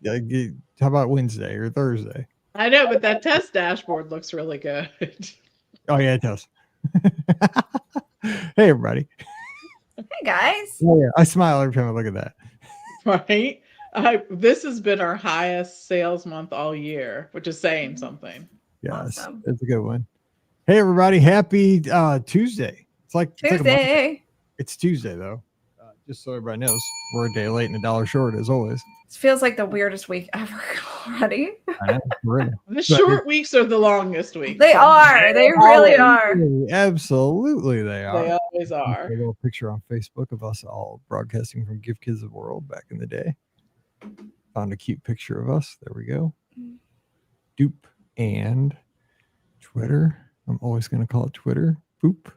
How about Wednesday or Thursday? I know, but that test dashboard looks really good. Oh yeah, it does. Hey everybody. Hey guys. Oh yeah, I smile every time I look at that. Right? This has been our highest sales month all year, which is saying something. Yes, Awesome. it's a good one. Hey everybody, happy Tuesday. It's like Tuesday. it's Tuesday though. Just so everybody knows, we're a day late and $1 short as always. This feels like the weirdest week ever already. I know, really. The short weeks are the longest weeks. They are. They really are. Absolutely, they are. They always are. A little picture on Facebook of us all broadcasting from Gift Kids of the World back in the day. Found a cute picture of us. There we go. Dupe and Twitter. I'm always going to call it Twitter. Boop.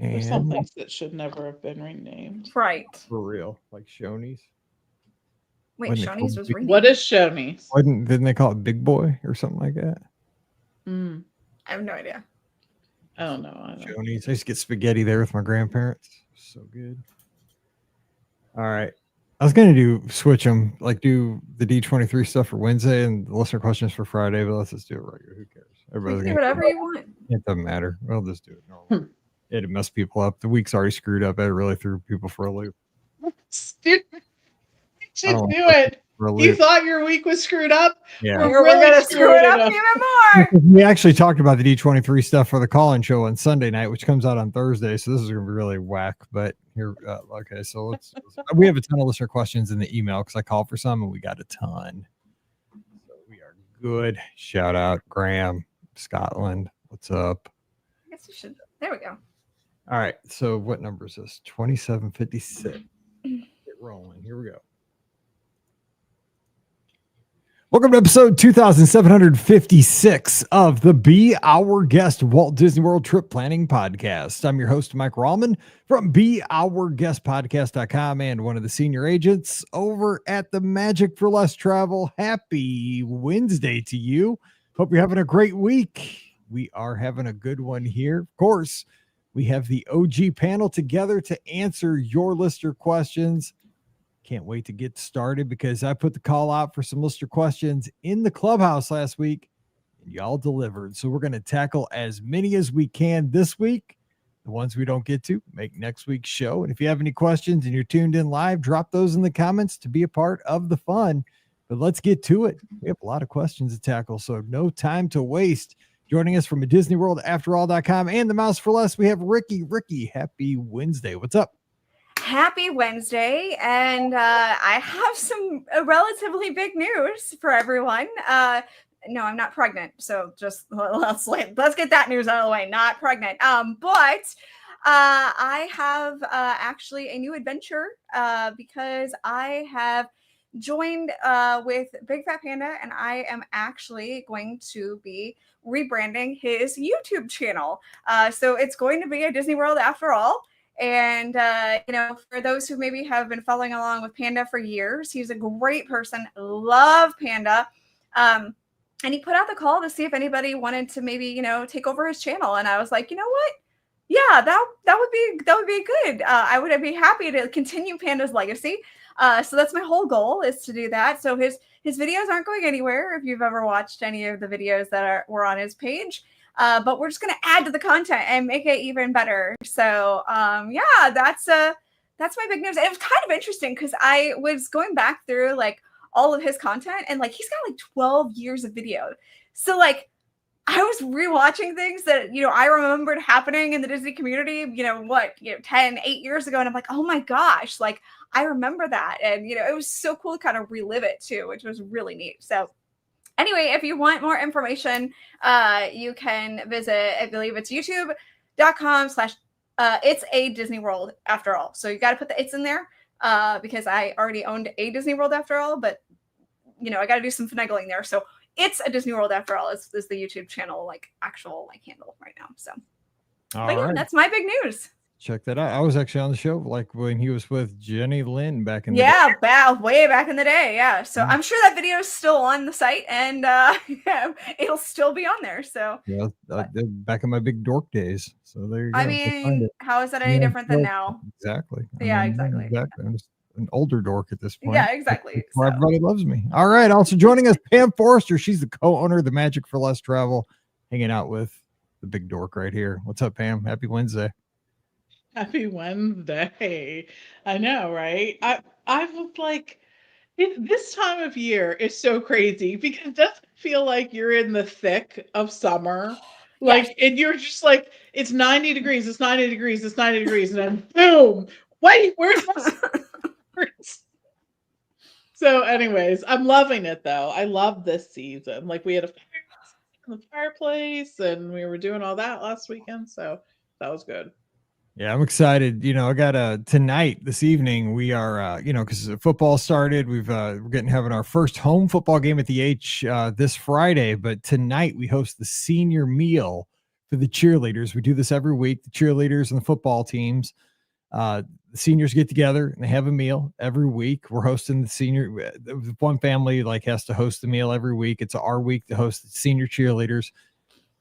And There's some things that should never have been renamed. Right. For real, like Shoney's. Wait, Shoney's was renamed. What is Shoney's? Didn't they call it Big Boy or something like that? I have no idea. I don't know. Shoney's. I used to get spaghetti there with my grandparents. So good. All right. I was going to switch them, like do the D23 stuff for Wednesday and the listener questions for Friday, but let's just do it regular. Who cares? Everybody's do whatever you want. It doesn't matter. We'll just do it normal. It'd mess people up. The week's already screwed up. It really threw people for a loop. Stupid. You should do it. You thought your week was screwed up? Yeah. We're going to screw it up even more. We actually talked about the D23 stuff for the call-in show on Sunday night, which comes out on Thursday. So this is going to be really whack. But here, okay. So we have a ton of listener questions in the email because I called for some and we got a ton. So we are good. Shout out Graham, Scotland. What's up? I guess you should. There we go. All right. So what number is this? 2756. Get rolling. Here we go. Welcome to episode 2756 of the Be Our Guest Walt Disney World Trip Planning Podcast. I'm your host, Mike Rallman from BeOurGuestPodcast.com and one of the senior agents over at the Magic for Less Travel. Happy Wednesday to you. Hope you're having a great week. We are having a good one here. Of course, we have the OG panel together to answer your listener questions. Can't wait to get started because I put the call out for some listener questions in the clubhouse last week and y'all delivered. So we're going to tackle as many as we can this week. The ones we don't get to, make next week's show. And if you have any questions and you're tuned in live, drop those in the comments to be a part of the fun. But let's get to it. We have a lot of questions to tackle, so no time to waste. Joining us from a Disney World Afterall.com and the Mouse for Less, we have Rikki. Rikki, happy Wednesday. What's up? Happy Wednesday, and I have some relatively big news for everyone. No, I'm not pregnant, so just let's get that news out of the way. Not pregnant, but I have actually a new adventure because I have joined with Big Fat Panda, and I am actually going to be rebranding his YouTube channel. So it's going to be a Disney World After All. And, for those who maybe have been following along with Panda for years, he's a great person. Love Panda. And he put out the call to see if anybody wanted to maybe, take over his channel. And I was like, you know what? Yeah, that would be good. I would be happy to continue Panda's legacy. So that's my whole goal, is to do that. So his videos aren't going anywhere. If you've ever watched any of the videos that were on his page. But we're just going to add to the content and make it even better. So, that's my big news. And it was kind of interesting because I was going back through like all of his content and like, he's got like 12 years of video. So like, I was rewatching things that, I remembered happening in the Disney community, 8 years ago. And I'm like, oh my gosh, like I remember that. And, it was so cool to kind of relive it too, which was really neat. So anyway, if you want more information, you can visit, I believe it's youtube.com/ it's a Disney World After All. So you got to put the it's in there because I already owned a Disney World After All, but I got to do some finagling there. So it's a Disney World After All is the YouTube channel, actual handle right now. So, that's my big news. Check that out. I was actually on the show when he was with Jenny Lynn back in the day. Way back in the day. Yeah. So I'm sure that video is still on the site and it'll still be on there. So back in my big dork days. So there you go. I mean, how is that any different than now? Exactly. Exactly. I'm an older dork at this point. Yeah, exactly. That's why everybody loves me. All right. Also joining us, Pam Forrester. She's the co-owner of the Magic for Less Travel, hanging out with the big dork right here. What's up, Pam? Happy Wednesday. Happy Wednesday. I know, right? I was like, this time of year is so crazy because it doesn't feel like you're in the thick of summer. Yes. Like, and you're just like, it's 90 degrees, it's 90 degrees, it's 90 degrees, and then boom, wait, where's my sweaters? So, anyways, I'm loving it though. I love this season. Like, we had a fire in the fireplace and we were doing all that last weekend. So, that was good. Yeah, I'm excited. I got tonight, this evening, we are, because football started. We're having our first home football game at the H this Friday. But tonight we host the senior meal for the cheerleaders. We do this every week. The cheerleaders and the football teams, the seniors get together and they have a meal every week. We're hosting the senior. One family has to host the meal every week. It's our week to host the senior cheerleaders.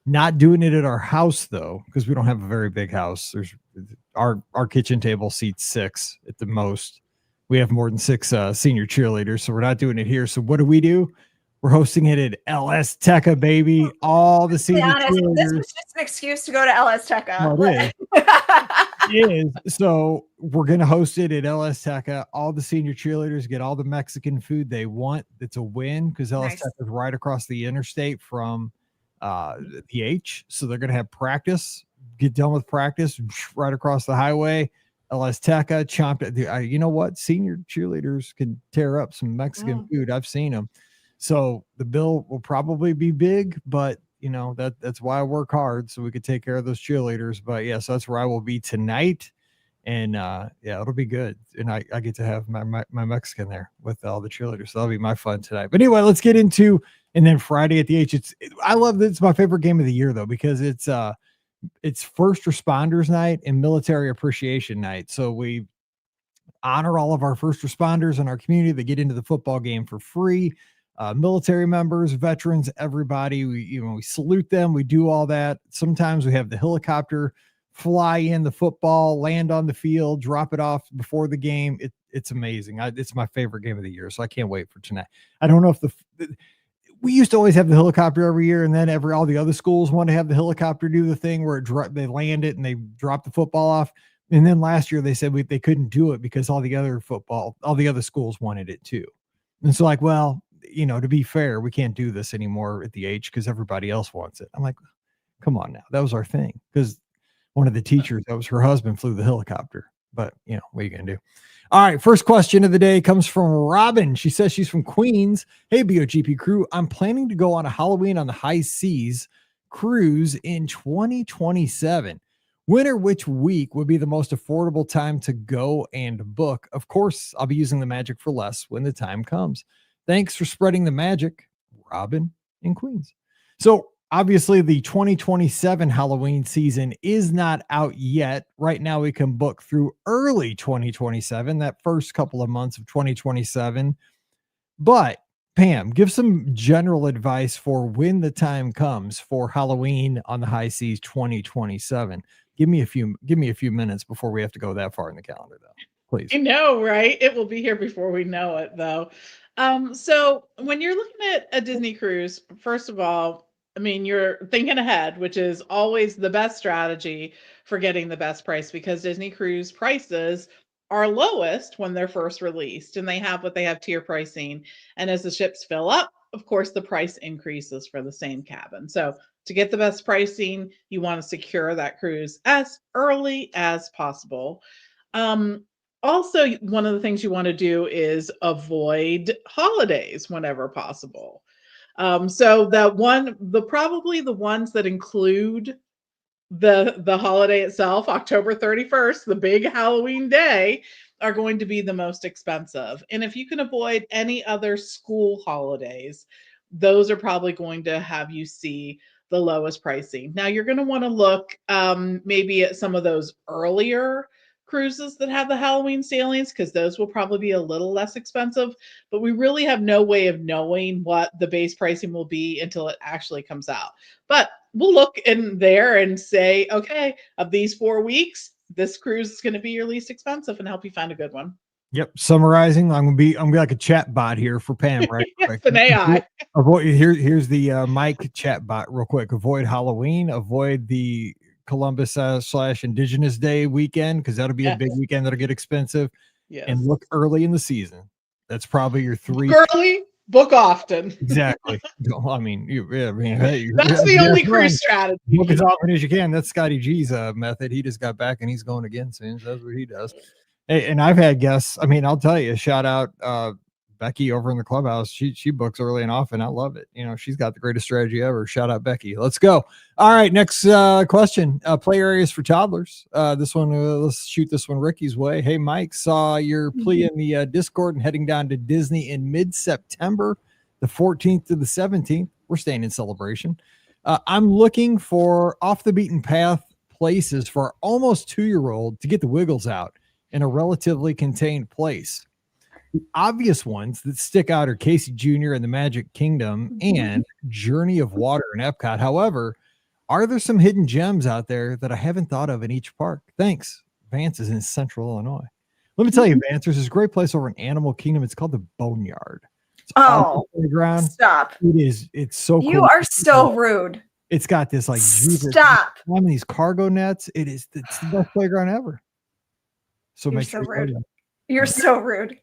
Not doing it at our house though, because we don't have a very big house. There's our kitchen table seats 6 at the most. We have more than 6 senior cheerleaders, so we're not doing it here. So what do? We're hosting it at LS Teca, baby. All the senior cheerleaders. This was just an excuse to go to LS Teca. No, it is. So we're going to host it at LS Teca. All the senior cheerleaders get all the Mexican food they want. It's a win because LS Teca is right across the interstate from the H. So they're going to have practice, get done with practice right across the highway. LS Teca chomped it. You know what? Senior cheerleaders can tear up some Mexican food. I've seen them. So the bill will probably be big, but that's why I work hard so we could take care of those cheerleaders. But yeah, so that's where I will be tonight. And it'll be good. And I get to have my Mexican there with all the cheerleaders. So that'll be my fun tonight. But anyway, let's get into, and then Friday at the H. I love this. It's my favorite game of the year though, because it's first responders night and military appreciation night. So we honor all of our first responders in our community. They get into the football game for free. Military members, veterans, everybody, we salute them. We do all that. Sometimes we have the helicopter fly in the football, land on the field, drop it off before the game. It's amazing. It's my favorite game of the year. So I can't wait for tonight. I don't know if we used to always have the helicopter every year, and then all the other schools want to have the helicopter do the thing where they land it and they drop the football off. And then last year they said they couldn't do it because all the other schools wanted it too. And so to be fair, we can't do this anymore at the H because everybody else wants it. I'm like, come on now. That was our thing. Because one of the teachers, that was her husband, flew the helicopter. But, what are you going to do? All right. First question of the day comes from Robin. She says she's from Queens. Hey, BOGP crew. I'm planning to go on a Halloween on the High Seas cruise in 2027. When or which week would be the most affordable time to go and book? Of course, I'll be using the Magic for Less when the time comes. Thanks for spreading the magic, Robin in Queens. So obviously the 2027 Halloween season is not out yet. Right now we can book through early 2027, that first couple of months of 2027. But Pam, give some general advice for when the time comes for Halloween on the High Seas 2027. Give me a few minutes before we have to go that far in the calendar, though. Please. I know, right? It will be here before we know it, though. So when you're looking at a Disney cruise, first of all, you're thinking ahead, which is always the best strategy for getting the best price because Disney cruise prices are lowest when they're first released and they have tier pricing. And as the ships fill up, of course, the price increases for the same cabin. So to get the best pricing, you want to secure that cruise as early as possible. Also, one of the things you want to do is avoid holidays whenever possible. So probably the ones that include the holiday itself, October 31st, the big Halloween day, are going to be the most expensive. And if you can avoid any other school holidays, those are probably going to have you see the lowest pricing. Now you're going to want to look maybe at some of those earlier cruises that have the Halloween sailings because those will probably be a little less expensive, but we really have no way of knowing what the base pricing will be until it actually comes out. But we'll look in there and say, okay, of these 4 weeks, this cruise is going to be your least expensive and help you find a good one. Yep. Summarizing, I'm gonna be like a chat bot here for Pam, right? It's an AI. Here's the Mike chat bot real quick. Avoid Halloween, avoid the Columbus / Indigenous Day weekend, because that'll be a big weekend that'll get expensive. Yes. And look early in the season. That's probably your 3. Book early, book often. Exactly. I mean, hey, That's the only cruise strategy. Book as often as you can. That's Scotty G's method. He just got back and he's going again soon. So that's what he does. Hey, and I've had guests. I mean, I'll tell you, shout out Becky over in the clubhouse. She books early and often. I love it. She's got the greatest strategy ever. Shout out Becky. Let's go. All right, next question. Play areas for toddlers. This one, let's shoot this one Ricky's way. Hey, Mike, saw your plea in the Discord and heading down to Disney in mid-September, the 14th to the 17th. We're staying in celebration. I'm looking for off the beaten path places for our almost 2-year-old to get the wiggles out in a relatively contained place. The obvious ones that stick out are Casey Jr. and the Magic Kingdom and Journey of Water in Epcot. However, are there some hidden gems out there that I haven't thought of in each park? Thanks. Vance is in Central Illinois. Let me tell you, Vance, there's this great place over in Animal Kingdom. It's called the Boneyard. It's playground. Stop. It's so cool. You are so rude. It's got this like stop. These cargo nets. It's the best playground ever. So You're so rude. You're so rude.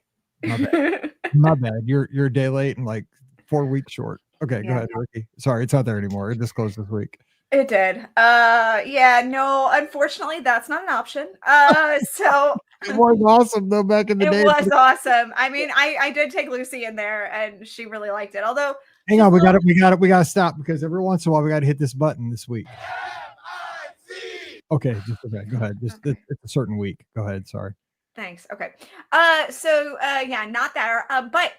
My bad. You're a day late and like 4 weeks short. Okay, go ahead, Ricky. Sorry, it's not there anymore. It just closed this week. It did. No, unfortunately, that's not an option. So it was awesome though back in the day. It was awesome. I mean, I did take Lucy in there and she really liked it. Although hang on, we gotta stop because every once in a while we gotta hit this button this week. Okay, go ahead. It's a certain week. Go ahead. Sorry. Thanks. Okay. Not there. But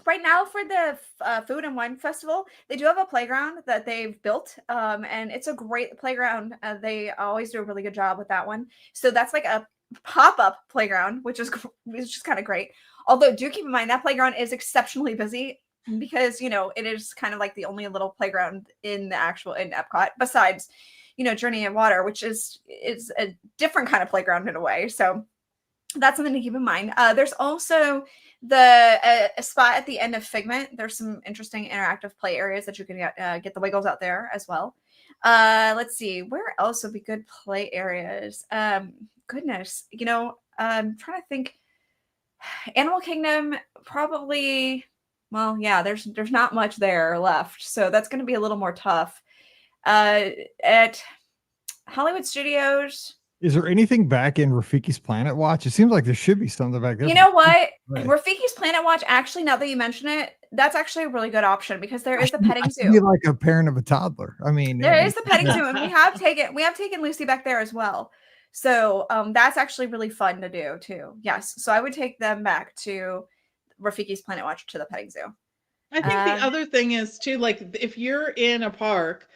right now for the Food and Wine Festival, they do have a playground that they've built, and it's a great playground. They always do a really good job with that one. So that's like a pop-up playground, which is kind of great. Although do keep in mind that playground is exceptionally busy because it is kind of like the only little playground in Epcot besides Journey of Water, which is a different kind of playground in a way. So that's something to keep in mind. There's also a spot at the end of Figment. There's some interesting interactive play areas that you can get the wiggles out there as well. Let's see, where else would be good play areas? Goodness, I'm trying to think. Animal Kingdom probably. Well, yeah, there's not much there left, so that's going to be a little more tough. At Hollywood Studios. Is there anything back in Rafiki's Planet Watch? It seems like there should be something back there. You know what? Right. Rafiki's Planet Watch, actually, now that you mention it, that's actually a really good option because there is the petting zoo. Be like a parent of a toddler. I mean, there is the petting zoo, and we have taken Lucy back there as well. So that's actually really fun to do too. Yes. So I would take them back to Rafiki's Planet Watch to the petting zoo. I think the other thing is too, like if you're in a park,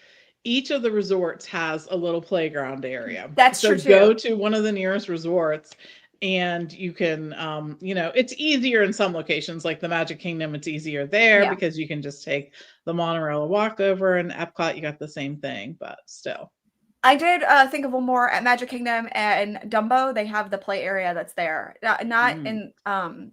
each of the resorts has a little playground area. That's true too. Go to one of the nearest resorts and you can, it's easier in some locations like the Magic Kingdom. It's easier there because you can just take the monorail walkover, and Epcot, you got the same thing, but still. I did think of one more at Magic Kingdom and Dumbo. They have the play area that's there. In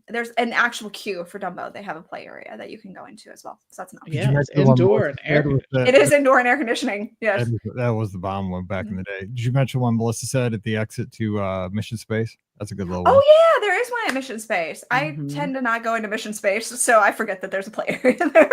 there's an actual queue for Dumbo. They have a play area that you can go into as well. So that's an option. Yeah, it's indoor and air. It is indoor and air conditioning. Yes. That was the bomb one back in the day. Did you mention one Melissa said at the exit to Mission Space? That's a good little one. Oh yeah, there is one at Mission Space. I tend to not go into Mission Space, so I forget that there's a play area there.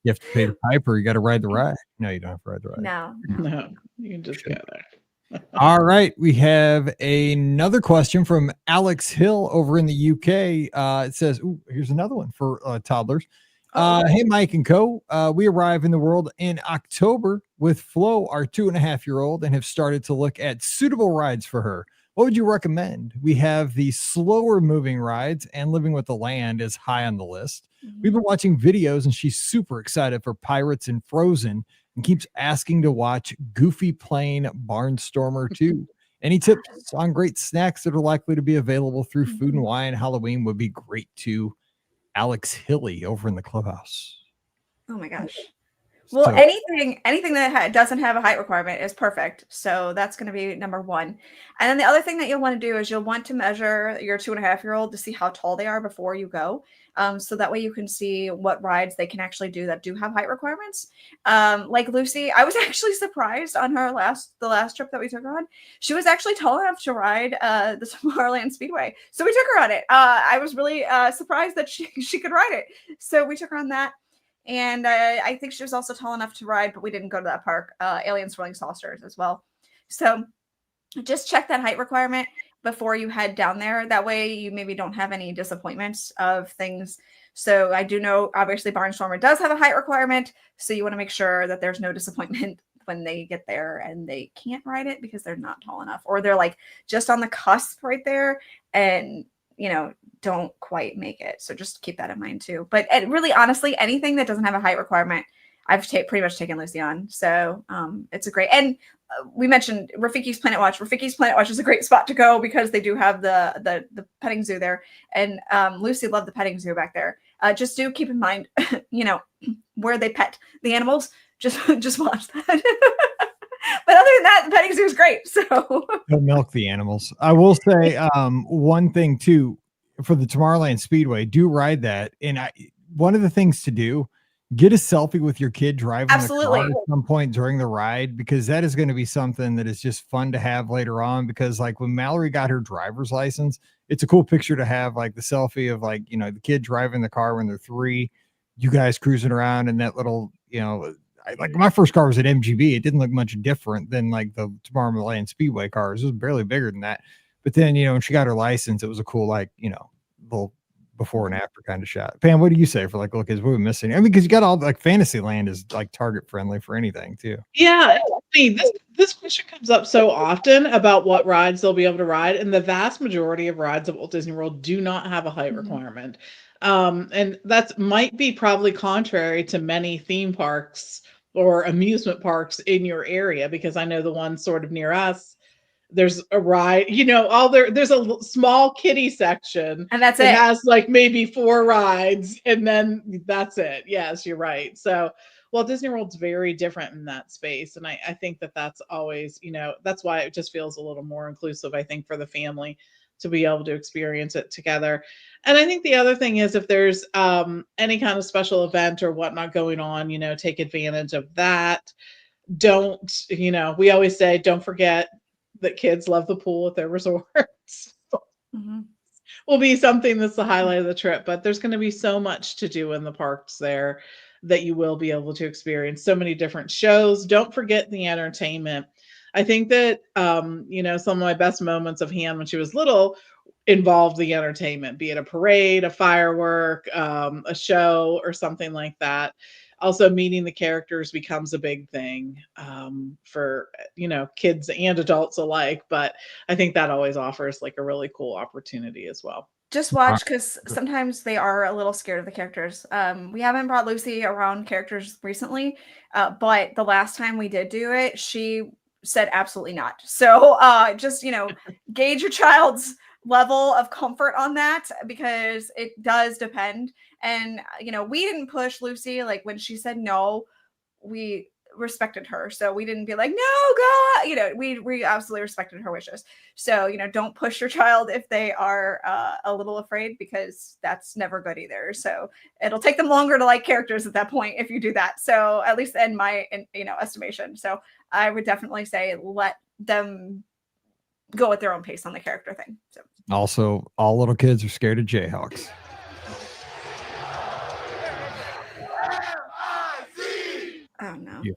You have to pay the piper. You got to ride the ride. No, you don't have to ride the ride. No, you can just go there. All right. We have another question from Alex Hill over in the UK. It says, here's another one for toddlers. Hey, Mike and co. We arrive in the world in October with Flo, our 2.5-year-old, and have started to look at suitable rides for her. What would you recommend? We have the slower moving rides, and Living with the Land is high on the list. We've been watching videos and she's super excited for Pirates and Frozen and keeps asking to watch Goofy Plane Barnstormer 2. Any tips on great snacks that are likely to be available through Food and Wine Halloween would be great too. Alex Hilly over in the clubhouse. Oh my gosh. Well, So, anything that doesn't have a height requirement is perfect. So that's going to be number one. And then the other thing that you'll want to do is you'll want to measure your 2.5-year-old to see how tall they are before you go. So that way you can see what rides they can actually do that do have height requirements. Like Lucy, I was actually surprised on the last trip that we took her on. She was actually tall enough to ride the Tomorrowland Speedway. So we took her on it. I was really surprised that she could ride it. So we took her on that. And I think she was also tall enough to ride, but we didn't go to that park. Alien Swirling Saucers as well. So just check that height requirement before you head down there. That way you maybe don't have any disappointments of things. So I do know, obviously, Barnstormer does have a height requirement. So you want to make sure that there's no disappointment when they get there and they can't ride it because they're not tall enough. Or they're like just on the cusp right there and don't quite make it. So just keep that in mind too. But really, honestly, anything that doesn't have a height requirement, I've pretty much taken Lucy on. So it's a great, and we mentioned Rafiki's Planet Watch. Rafiki's Planet Watch is a great spot to go because they do have the petting zoo there. And Lucy loved the petting zoo back there. Just do keep in mind, where they pet the animals. Just watch that. But other than that, the petting zoo is great. So don't milk the animals. I will say one thing too for the Tomorrowland Speedway. Do ride that, and one of the things to do: get a selfie with your kid driving absolutely the car at some point during the ride, because that is going to be something that is just fun to have later on. Because like when Mallory got her driver's license, it's a cool picture to have, like the selfie of like the kid driving the car when they're 3, you guys cruising around in that little like my first car was an MGB. It didn't look much different than like the Tomorrowland Speedway cars. It was barely bigger than that. But then, when she got her license, it was a cool, like, little before and after kind of shot. Pam, what do you say for like, look, is what we're missing? I mean, because you got all like Fantasyland is like target friendly for anything too. Yeah. This question comes up so often about what rides they'll be able to ride. And the vast majority of rides at Walt Disney World do not have a height requirement. And that might be probably contrary to many theme parks or amusement parks in your area, because I know the one sort of near us, there's a ride, there's a small kiddie section and that's it. It has like maybe 4 rides and then that's it. Yes, you're right. So Walt Disney World's very different in that space. And I think that's always, that's why it just feels a little more inclusive, I think, for the family to be able to experience it together. And I think the other thing is if there's any kind of special event or whatnot going on, take advantage of that. Don't, we always say, don't forget that kids love the pool at their resorts. Will be something that's the highlight of the trip, but there's going to be so much to do in the parks there that you will be able to experience so many different shows. Don't forget the entertainment. I think that, some of my best moments of Han when she was little involved the entertainment, be it a parade, a firework, a show, or something like that. Also, meeting the characters becomes a big thing for, kids and adults alike. But I think that always offers like a really cool opportunity as well. Just watch, because sometimes they are a little scared of the characters. We haven't brought Lucy around characters recently, but the last time we did do it, she said absolutely not. So just, gauge your child's level of comfort on that, because it does depend. And, we didn't push Lucy. Like when she said no, we respected her. So we didn't be like, no, God, we absolutely respected her wishes. So, don't push your child if they are a little afraid, because that's never good either. So it'll take them longer to like characters at that point if you do that. So at least in my, estimation. So I would definitely say let them go at their own pace on the character thing. So also, all little kids are scared of Jayhawks. Oh no. Yeah.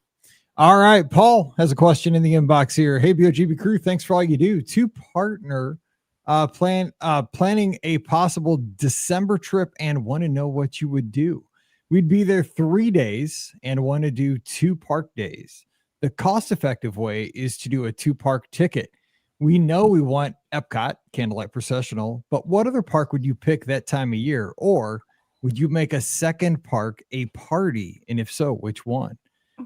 All right, Paul has a question in the inbox here. Hey, BOGP crew, thanks for all you do to partner planning a possible December trip and want to know what you would do. We'd be there 3 days and want to do 2 park days. The cost-effective way is to do a 2-park ticket. We know we want Epcot, Candlelight Processional, but what other park would you pick that time of year? Or would you make a second park a party? And if so, which one?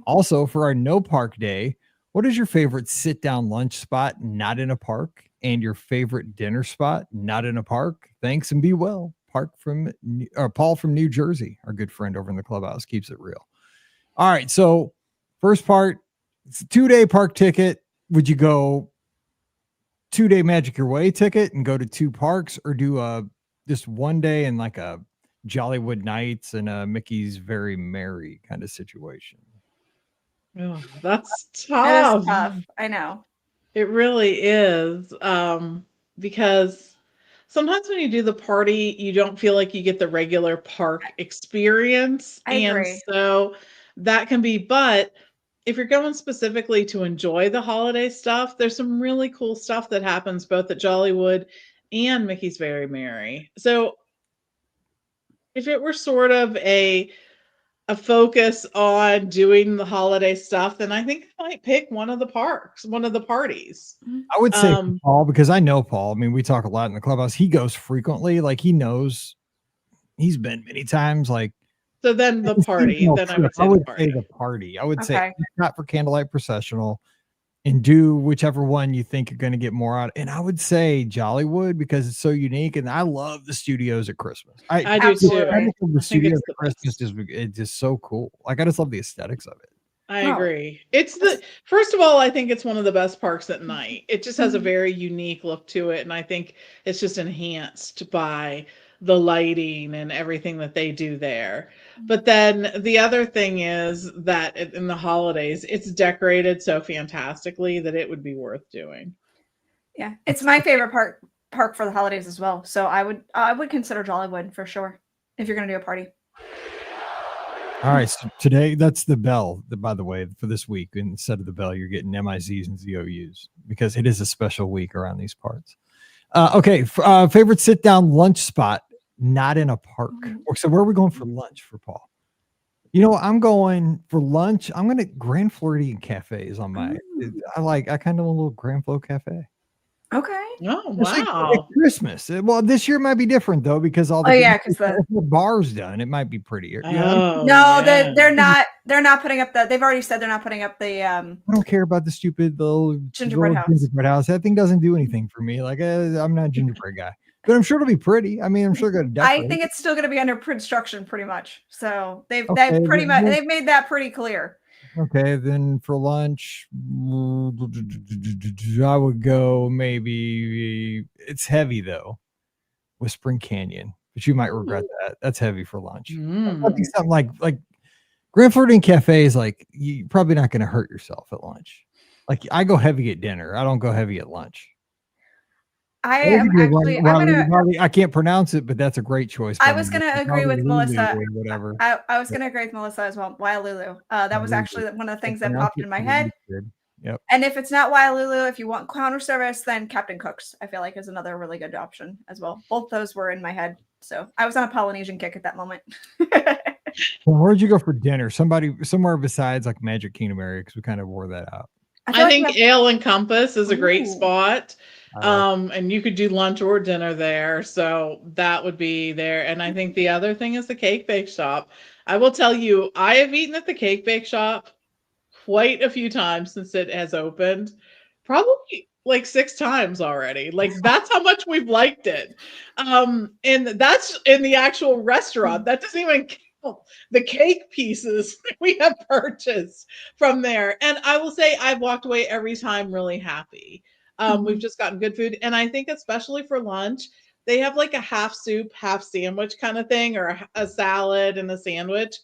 Also, for our no park day, what is your favorite sit-down lunch spot not in a park, and your favorite dinner spot not in a park? Thanks and be well. Paul from New Jersey, our good friend over in the clubhouse, keeps it real. All right. So first part, it's a 2-day park ticket. Would you go 2-day Magic Your Way ticket and go to 2 parks, or do just 1 day and like a Jollywood Nights and a Mickey's Very Merry kind of situation? Oh, that's That is tough. tough. I know. It really is. Because sometimes when you do the party, you don't feel like you get the regular park experience. I And agree. so that can be, but if you're going specifically to enjoy the holiday stuff, there's some really cool stuff that happens both at Jollywood and Mickey's Very Merry. So if it were sort of a focus on doing the holiday stuff, then I think I might pick one of the parks, one of the parties. I would say Um, Paul, because I know Paul. I mean, we talk a lot in the clubhouse. He goes frequently. Like, he knows, he's been many times. Like, so then the it's party, seasonal then I trip. would say I the would say party. the party. I would say Okay. not for Candlelight Processional, and do whichever one you think you're going to get more out. And I would say Jollywood, because it's so unique. And I love the studios at Christmas. I do Absolutely. too. The I think studios it's at the Christmas best. it's just so cool. Like, I just love the aesthetics of it. I No. agree. It's the first of all, I think it's one of the best parks at night. It just has a Mhm. very unique look to it, and I think it's just enhanced by the lighting and everything that they do there. But then the other thing is that in the holidays, it's decorated so fantastically that it would be worth doing. Yeah, it's my favorite park for the holidays as well. So I would consider Jollywood for sure if you're gonna do a party. All right. So today, that's the bell, by the way, for this week. Instead of the bell, you're getting MIZs and ZOUs, because it is a special week around these parts. Okay. Favorite sit down lunch spot, not in a park. So where are we going for lunch for Paul? You know, I'm going for lunch. I'm going to Grand Floridian Cafe is on my, I kind of want a little Grand Flo Cafe. Okay. Oh, Especially wow. at Christmas. Well, this year might be different though, because all the because if the bar's done, it might be prettier. Yeah, Oh, no, yeah. they're not putting up they've already said they're not putting up the I don't care about the stupid little Gingerbread house. gingerbread house. That thing doesn't do anything for me. Like, I'm not a gingerbread guy, but I'm sure it'll be pretty. I mean, I'm sure going to decorate. I think it's still going to be under construction pretty much. So they've Okay, pretty much then- they've made that pretty clear. Okay, then for lunch, I would go maybe. It's heavy though, with Spring Canyon, but you might regret that. That's heavy for lunch. I think something like Grand Floridian Cafe is like, you're probably not going to hurt yourself at lunch. Like, I go heavy at dinner. I don't go heavy at lunch. I am actually I can't pronounce it, but that's a great choice. I was going to agree with Melissa. Whatever. I was going to agree with Melissa as well. Wailulu. That was actually one of the things that popped in my head. Yep. And if it's not Wailulu, if you want counter service, then Captain Cook's, I feel like, is another really good option as well. Both those were in my head. So I was on a Polynesian kick at that moment. Well, where'd you go for dinner? Somewhere besides like Magic Kingdom area, because we kind of wore that out. I think Ale and Compass is a great spot. And you could do lunch or dinner there. So that would be there. And I think the other thing is the cake bake shop. I will tell you, I have eaten at the cake bake shop quite a few times since it has opened. Probably like 6 times already. Like, that's how much we've liked it. And that's in the actual restaurant. That doesn't even count the cake pieces we have purchased from there. And I will say I've walked away every time really happy. We've just gotten good food. And I think especially for lunch, they have like a half soup, half sandwich kind of thing, or a salad and a sandwich.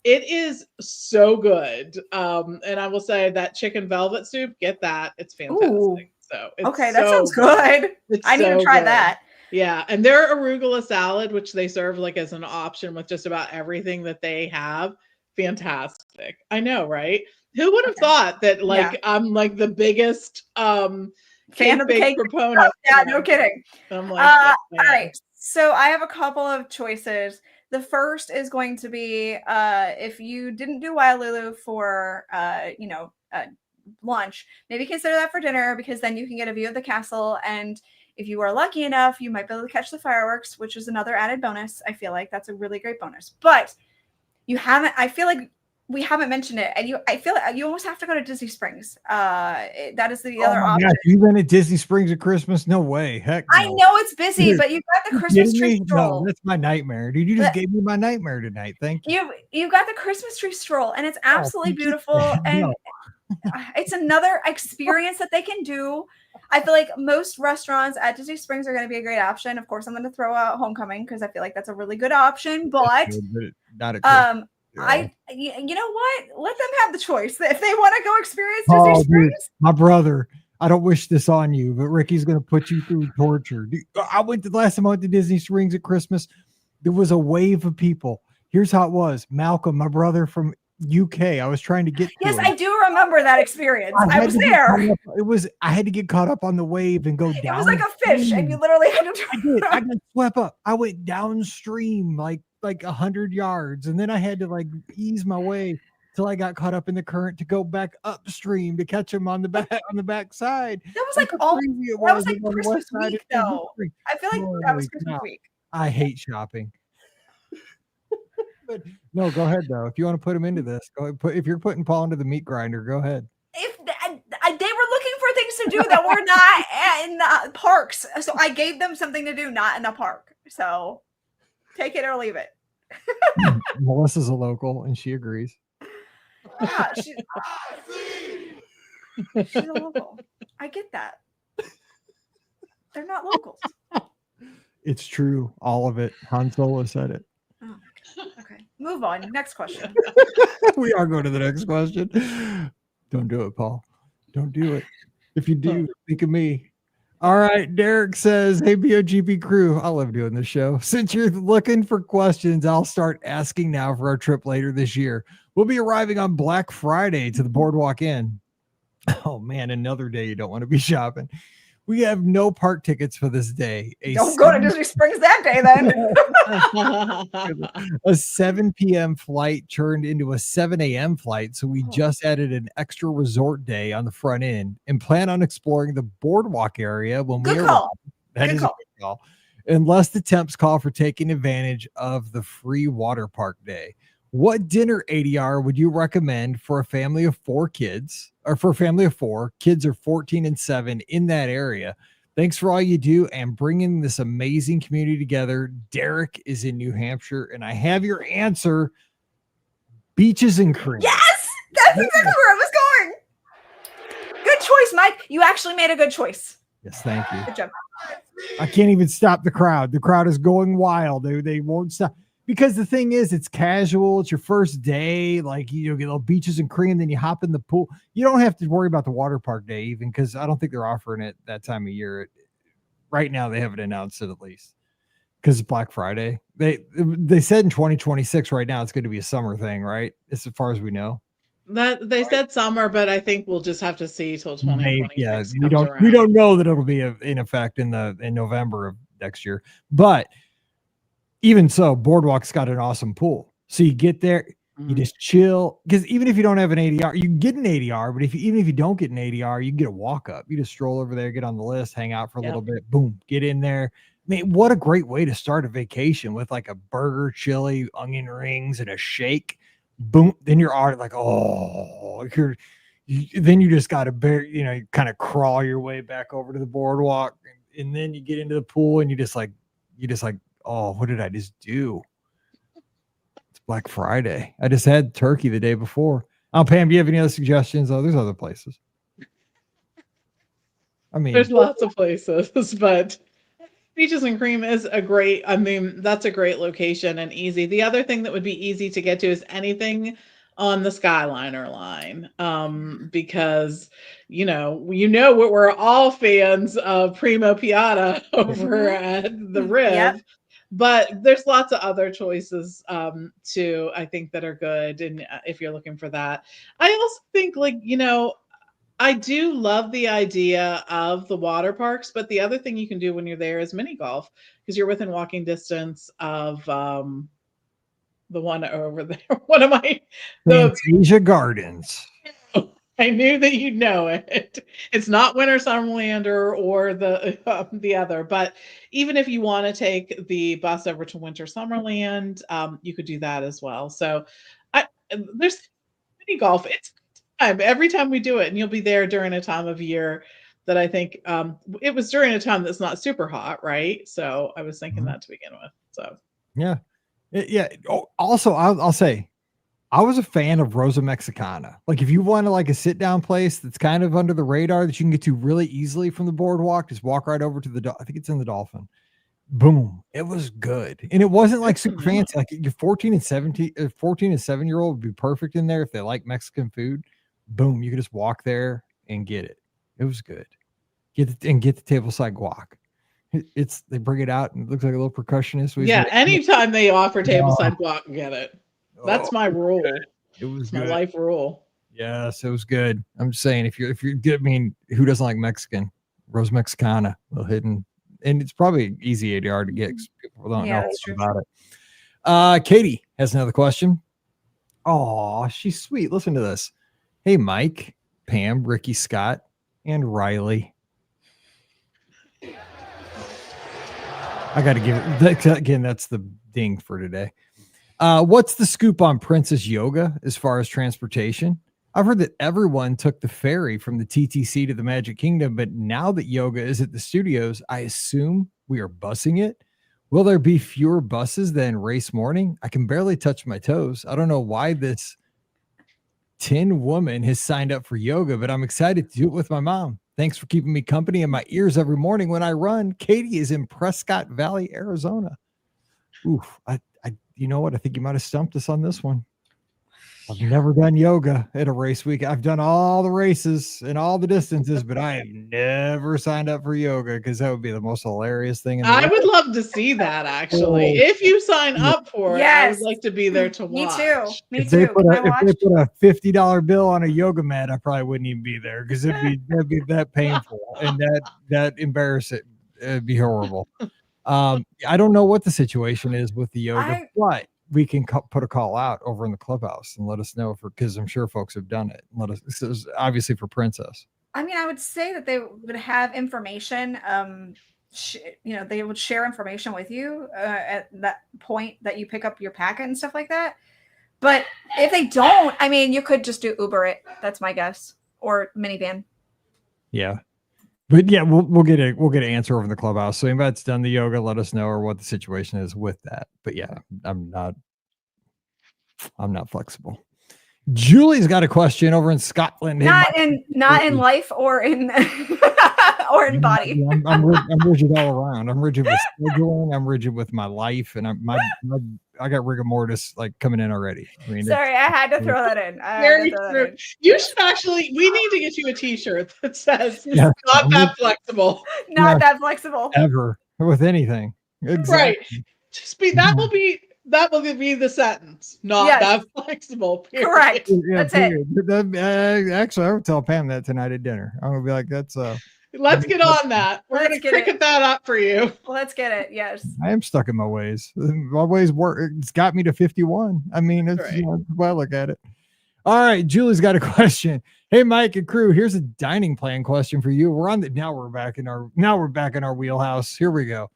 It is so good. And I will say that chicken velvet soup, get that. It's fantastic. Ooh. So it's okay, that sounds good. I need to try that. Yeah. And their arugula salad, which they serve like as an option with just about everything that they have, fantastic. I know, right? Who would have thought that I'm like the biggest fan of the cake proponent? Yeah, no kidding. I'm like, all right. So I have a couple of choices. The first is going to be if you didn't do Wailulu for lunch, maybe consider that for dinner, because then you can get a view of the castle, and if you are lucky enough, you might be able to catch the fireworks, which is another added bonus. I feel like that's a really great bonus. But I feel like we haven't mentioned it, and I feel like you almost have to go to Disney Springs. That is the other my option. gosh, you been at Disney Springs at Christmas? No way. Heck no. I know it's busy, Dude, but you've got the you Christmas kidding tree me? stroll. No, that's my nightmare. Dude, you just gave me my nightmare tonight. Thank you. You've got the Christmas tree stroll, and it's absolutely beautiful. And No. it's another experience that they can do. I feel like most restaurants at Disney Springs are going to be a great option. Of course, I'm going to throw out Homecoming because I feel like that's a really good option. But not a you know what? Let them have the choice. If they want to go experience Disney Springs. Dude, my brother, I don't wish this on you, but Ricky's going to put you through torture. Dude, the last time I went to Disney Springs at Christmas, there was a wave of people. Here's how it was. Malcolm, my brother from UK, I was trying to get to Yes, him. I do remember that experience. I was there. I had to get caught up on the wave and go down. It was like a fish, and you literally had to. I got swept up. I went downstream like 100 yards, and then I had to like ease my way till I got caught up in the current to go back upstream to catch him on the back side. That was like Christmas week, though. I feel like that was Christmas week. I hate shopping. But no, go ahead though. If you want to put him into this, go ahead, if you're putting Paul into the meat grinder, go ahead. If they were looking for things to do that were not in the parks, so I gave them something to do not in the park. So take it or leave it. Melissa's a local, and she agrees. Yeah, she's a local. I get that. They're not locals. It's true, all of it. Han Solo said it. Oh, okay, move on. Next question. We are going to the next question. Don't do it, Paul. Don't do it. If you do, think of me. All right, Derek says, hey, BOGP crew, I love doing this show. Since you're looking for questions, I'll start asking now for our trip later this year. We'll be arriving on Black Friday to the Boardwalk Inn. Oh, man, another day you don't want to be shopping. We have no park tickets for this day. Don't go to Disney Springs that day, then. A 7 p.m. flight turned into a 7 a.m. flight, so we just added an extra resort day on the front end and plan on exploring the boardwalk area when we arrive. That is a good call. Unless the temps call for taking advantage of the free water park day. What dinner ADR would you recommend for a family of 4 kids, or for a family of 4? Kids are 14 and 7 in that area. Thanks for all you do and bringing this amazing community together. Derek is in New Hampshire, and I have your answer. Beaches and cream. Yes, that's exactly where I was going. Good choice, Mike. You actually made a good choice. Yes, thank you. Good job. I can't even stop the crowd. The crowd is going wild. They won't stop. Because the thing is, it's casual. It's your first day. Like, you know, get little beaches and cream, then you hop in the pool. You don't have to worry about the water park day even, because I don't think they're offering it that time of year. Right now, they haven't announced it, at least, because it's Black Friday. They said in 2026 right now it's going to be a summer thing, right? As far as we know. That they said summer, but I think we'll just have to see till 2026. Yeah, we don't know that it'll be in effect in November of next year, but. Even so, Boardwalk's got an awesome pool. So you get there, you just chill. Because even if you don't have an ADR, you can get an ADR. But even if you don't get an ADR, you can get a walk up. You just stroll over there, get on the list, hang out for a little bit. Boom, get in there. Man, what a great way to start a vacation with like a burger, chili, onion rings, and a shake. Boom. Then you're already like, then you just got to kind of crawl your way back over to the boardwalk, and then you get into the pool, and you just like. Oh, what did I just do? It's Black Friday. I just had turkey the day before. Oh, Pam, do you have any other suggestions? Oh, there's other places. I mean, there's lots of places, but Beaches and Cream is that's a great location and easy. The other thing that would be easy to get to is anything on the Skyliner line, because we're all fans of Primo Piatti over at the Riv. Yep. But there's lots of other choices too, I think, that are good. And if you're looking for that, I also think I do love the idea of the water parks, but the other thing you can do when you're there is mini golf, because you're within walking distance of the one over there. What am I? Fantasia Gardens. I knew that you'd know it. It's not Winter Summerland or the other, but even if you want to take the bus over to Winter Summerland, you could do that as well. So there's mini golf. It's time every time we do it, and you'll be there during a time of year that I think it was during a time that's not super hot, right? So I was thinking that to begin with. So yeah. Yeah. Oh, also, I'll say, I was a fan of Rosa Mexicana. Like, if you want to like a sit down place that's kind of under the radar that you can get to really easily from the boardwalk, just walk right over to I think it's in the Dolphin. Boom. It was good. And it wasn't like super fancy. Like your 14 and 17, 14 and 7-year-old would be perfect in there if they like Mexican food. Boom. You could just walk there and get it. It was good. Get the tableside guac. They bring it out and it looks like a little percussionist. Yeah, anytime they offer tableside guac, get it. That's my rule. It was my life rule. Yes, it was good. I'm just saying, if you're good, I mean, who doesn't like Mexican? Rose Mexicana, a little hidden, and it's probably easy ADR to get because people don't know about it. Katie has another question. Oh, she's sweet. Listen to this. Hey, Mike, Pam, Rikki, Scott, and Riley. I got to give it again. That's the ding for today. What's the scoop on Princess Yoga as far as transportation? I've heard that everyone took the ferry from the TTC to the Magic Kingdom, but now that yoga is at the studios, I assume we are busing it. Will there be fewer buses than race morning? I can barely touch my toes. I don't know why this tin woman has signed up for yoga, but I'm excited to do it with my mom. Thanks for keeping me company in my ears every morning when I run. Katie is in Prescott Valley, Arizona. Oof, you know what? I think you might have stumped us on this one. I've never done yoga at a race week. I've done all the races and all the distances, but I have never signed up for yoga because that would be the most hilarious thing in the world. I would love to see that, actually. If you sign up for it, I would like to be there to watch. Me too. If they put a $50 bill on a yoga mat, I probably wouldn't even be there because that'd be that painful and that embarrassing. It'd be horrible. I don't know what the situation is with the yoga, but we can put a call out over in the clubhouse and let us know because I'm sure folks have done it. This is obviously for Princess. I mean, I would say that they would have information. They would share information with you at that point that you pick up your packet and stuff like that. But if they don't, I mean, you could just do Uber it. That's my guess, or minivan. Yeah. But yeah, we'll get an answer over in the clubhouse. So anybody that's done the yoga, let us know or what the situation is with that. But yeah, I'm not flexible. Julie's got a question over in Scotland. Not in life or in or in body. I'm rigid all around. I'm rigid with scheduling. I'm rigid with my life, and I got rigor mortis like coming in already. I mean, sorry, I had to throw that in. Very true. You should actually. We need to get you a T-shirt that says "Not that flexible." Not that flexible ever with anything. Exactly. Right. Just that will be the sentence. Not that flexible. Period. Correct. Yeah, that's it. Actually, I would tell Pam that tonight at dinner. I'm gonna be like, that's Let's get on that. We're going to cricket that up for you. Let's get it. Yes. I am stuck in my ways. My ways work. It's got me to 51. I mean, it's right. I look at it. All right. Julie's got a question. Hey, Mike and crew, here's a dining plan question for you. Now we're back in our wheelhouse. Here we go.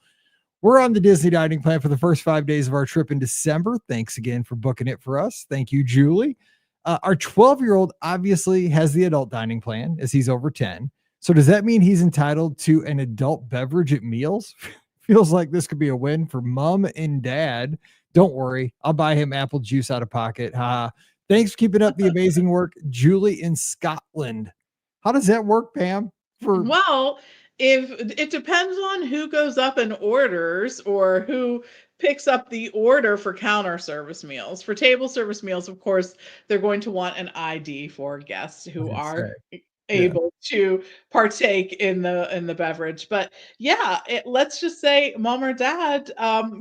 We're on the Disney dining plan for the first 5 days of our trip in December. Thanks again for booking it for us. Thank you, Julie. Our 12-year-old obviously has the adult dining plan as he's over 10. So does that mean he's entitled to an adult beverage at meals? Feels like this could be a win for mom and dad. Don't worry. I'll buy him apple juice out of pocket. Thanks for keeping up the amazing work. Julie in Scotland. How does that work, Pam? Well, if it depends on who goes up and orders or who picks up the order for counter service meals. For table service meals, of course, they're going to want an ID for guests who are able to partake in the beverage. But yeah, let's just say mom or dad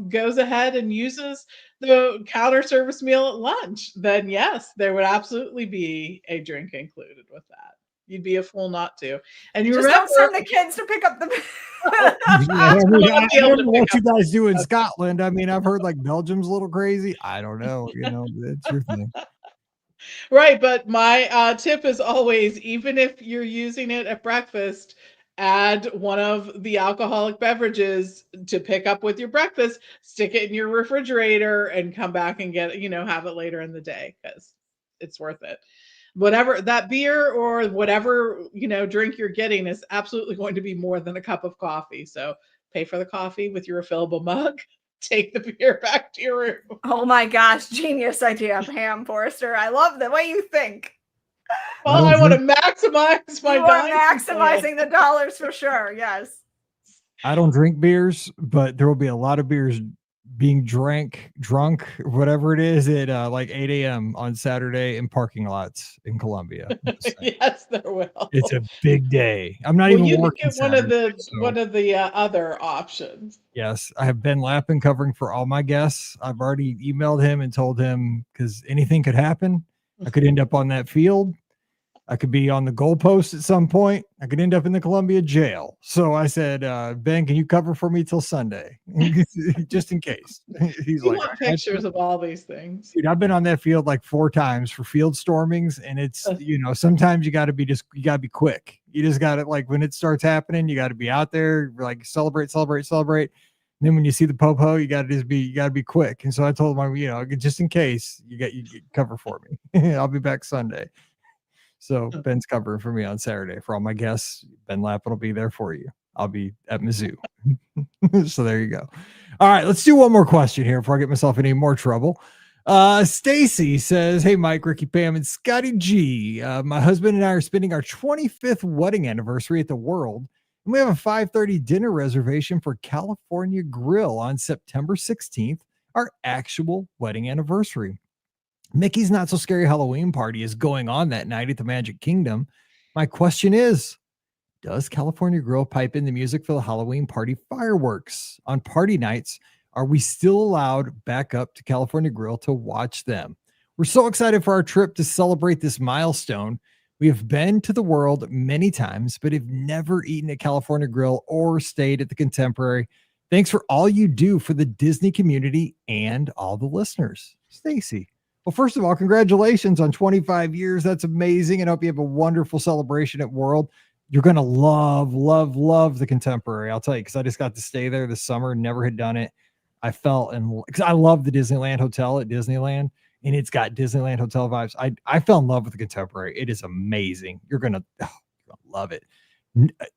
goes ahead and uses the counter service meal at lunch, then yes, there would absolutely be a drink included with that. You'd be a fool not to. And you just remember, don't send the kids to pick up the I don't know what you guys do in Scotland. I mean, I've heard like Belgium's a little crazy. I don't know. It's your thing. Right, but my tip is always, even if you're using it at breakfast, add one of the alcoholic beverages to pick up with your breakfast, stick it in your refrigerator, and come back and get have it later in the day. Because it's worth it. Whatever that beer or whatever, drink you're getting is absolutely going to be more than a cup of coffee. So pay for the coffee with your refillable mug. Take the beer back to your room. Oh my gosh, genius idea, Pam Forrester. I love the way you think. Well, I want to maximize my You are dining maximizing plan. the dollars for sure. Yes. I don't drink beers, but there will be a lot of beers being drunk, whatever it is, at like 8 a.m. on Saturday in parking lots in Columbia. Yes, there will. It's a big day. I'm not Well, even you can working get one of Saturday, the so one of the other options. yes, I have Ben Lappin covering for all my guests. I've already emailed him and told him because anything could happen. I could end up on that field. I could be on the goalpost at some point. I could end up in the Columbia jail. So I said, Ben, can you cover for me till Sunday? Just in case. He's You like, want pictures of all these things. dude, I've been on that field like 4 times for field stormings. And it's, sometimes you got to be quick. You just got to, like, when it starts happening, you got to be out there, like, celebrate. And then when you see the popo, you got to be quick. And so I told him, just in case you cover for me. I'll be back Sunday. So Ben's covering for me on Saturday. For all my guests, Ben Lappin will be there for you. I'll be at Mizzou. So there you go. All right, let's do one more question here before I get myself in any more trouble. Stacy says, hey, Mike, Ricky, Pam, and Scotty G. My husband and I are spending our 25th wedding anniversary at the World, and we have a 5:30 dinner reservation for California Grill on September 16th, our actual wedding anniversary. Mickey's Not So Scary Halloween Party is going on that night at the Magic Kingdom. My question is, does California Grill pipe in the music for the Halloween party fireworks? On party nights, are we still allowed back up to California Grill to watch them? We're so excited for our trip to celebrate this milestone. We have been to the World many times, but have never eaten at California Grill or stayed at the Contemporary. Thanks for all you do for the Disney community and all the listeners. Stacy. Well, first of all, congratulations on 25 years. That's amazing. And I hope you have a wonderful celebration at World. You're going to love the Contemporary. I'll tell you, because I just got to stay there this summer, never had done it. I felt, because I love the Disneyland Hotel at Disneyland, and it's got Disneyland Hotel vibes. I fell in love with the Contemporary. It is amazing. You're going to love it.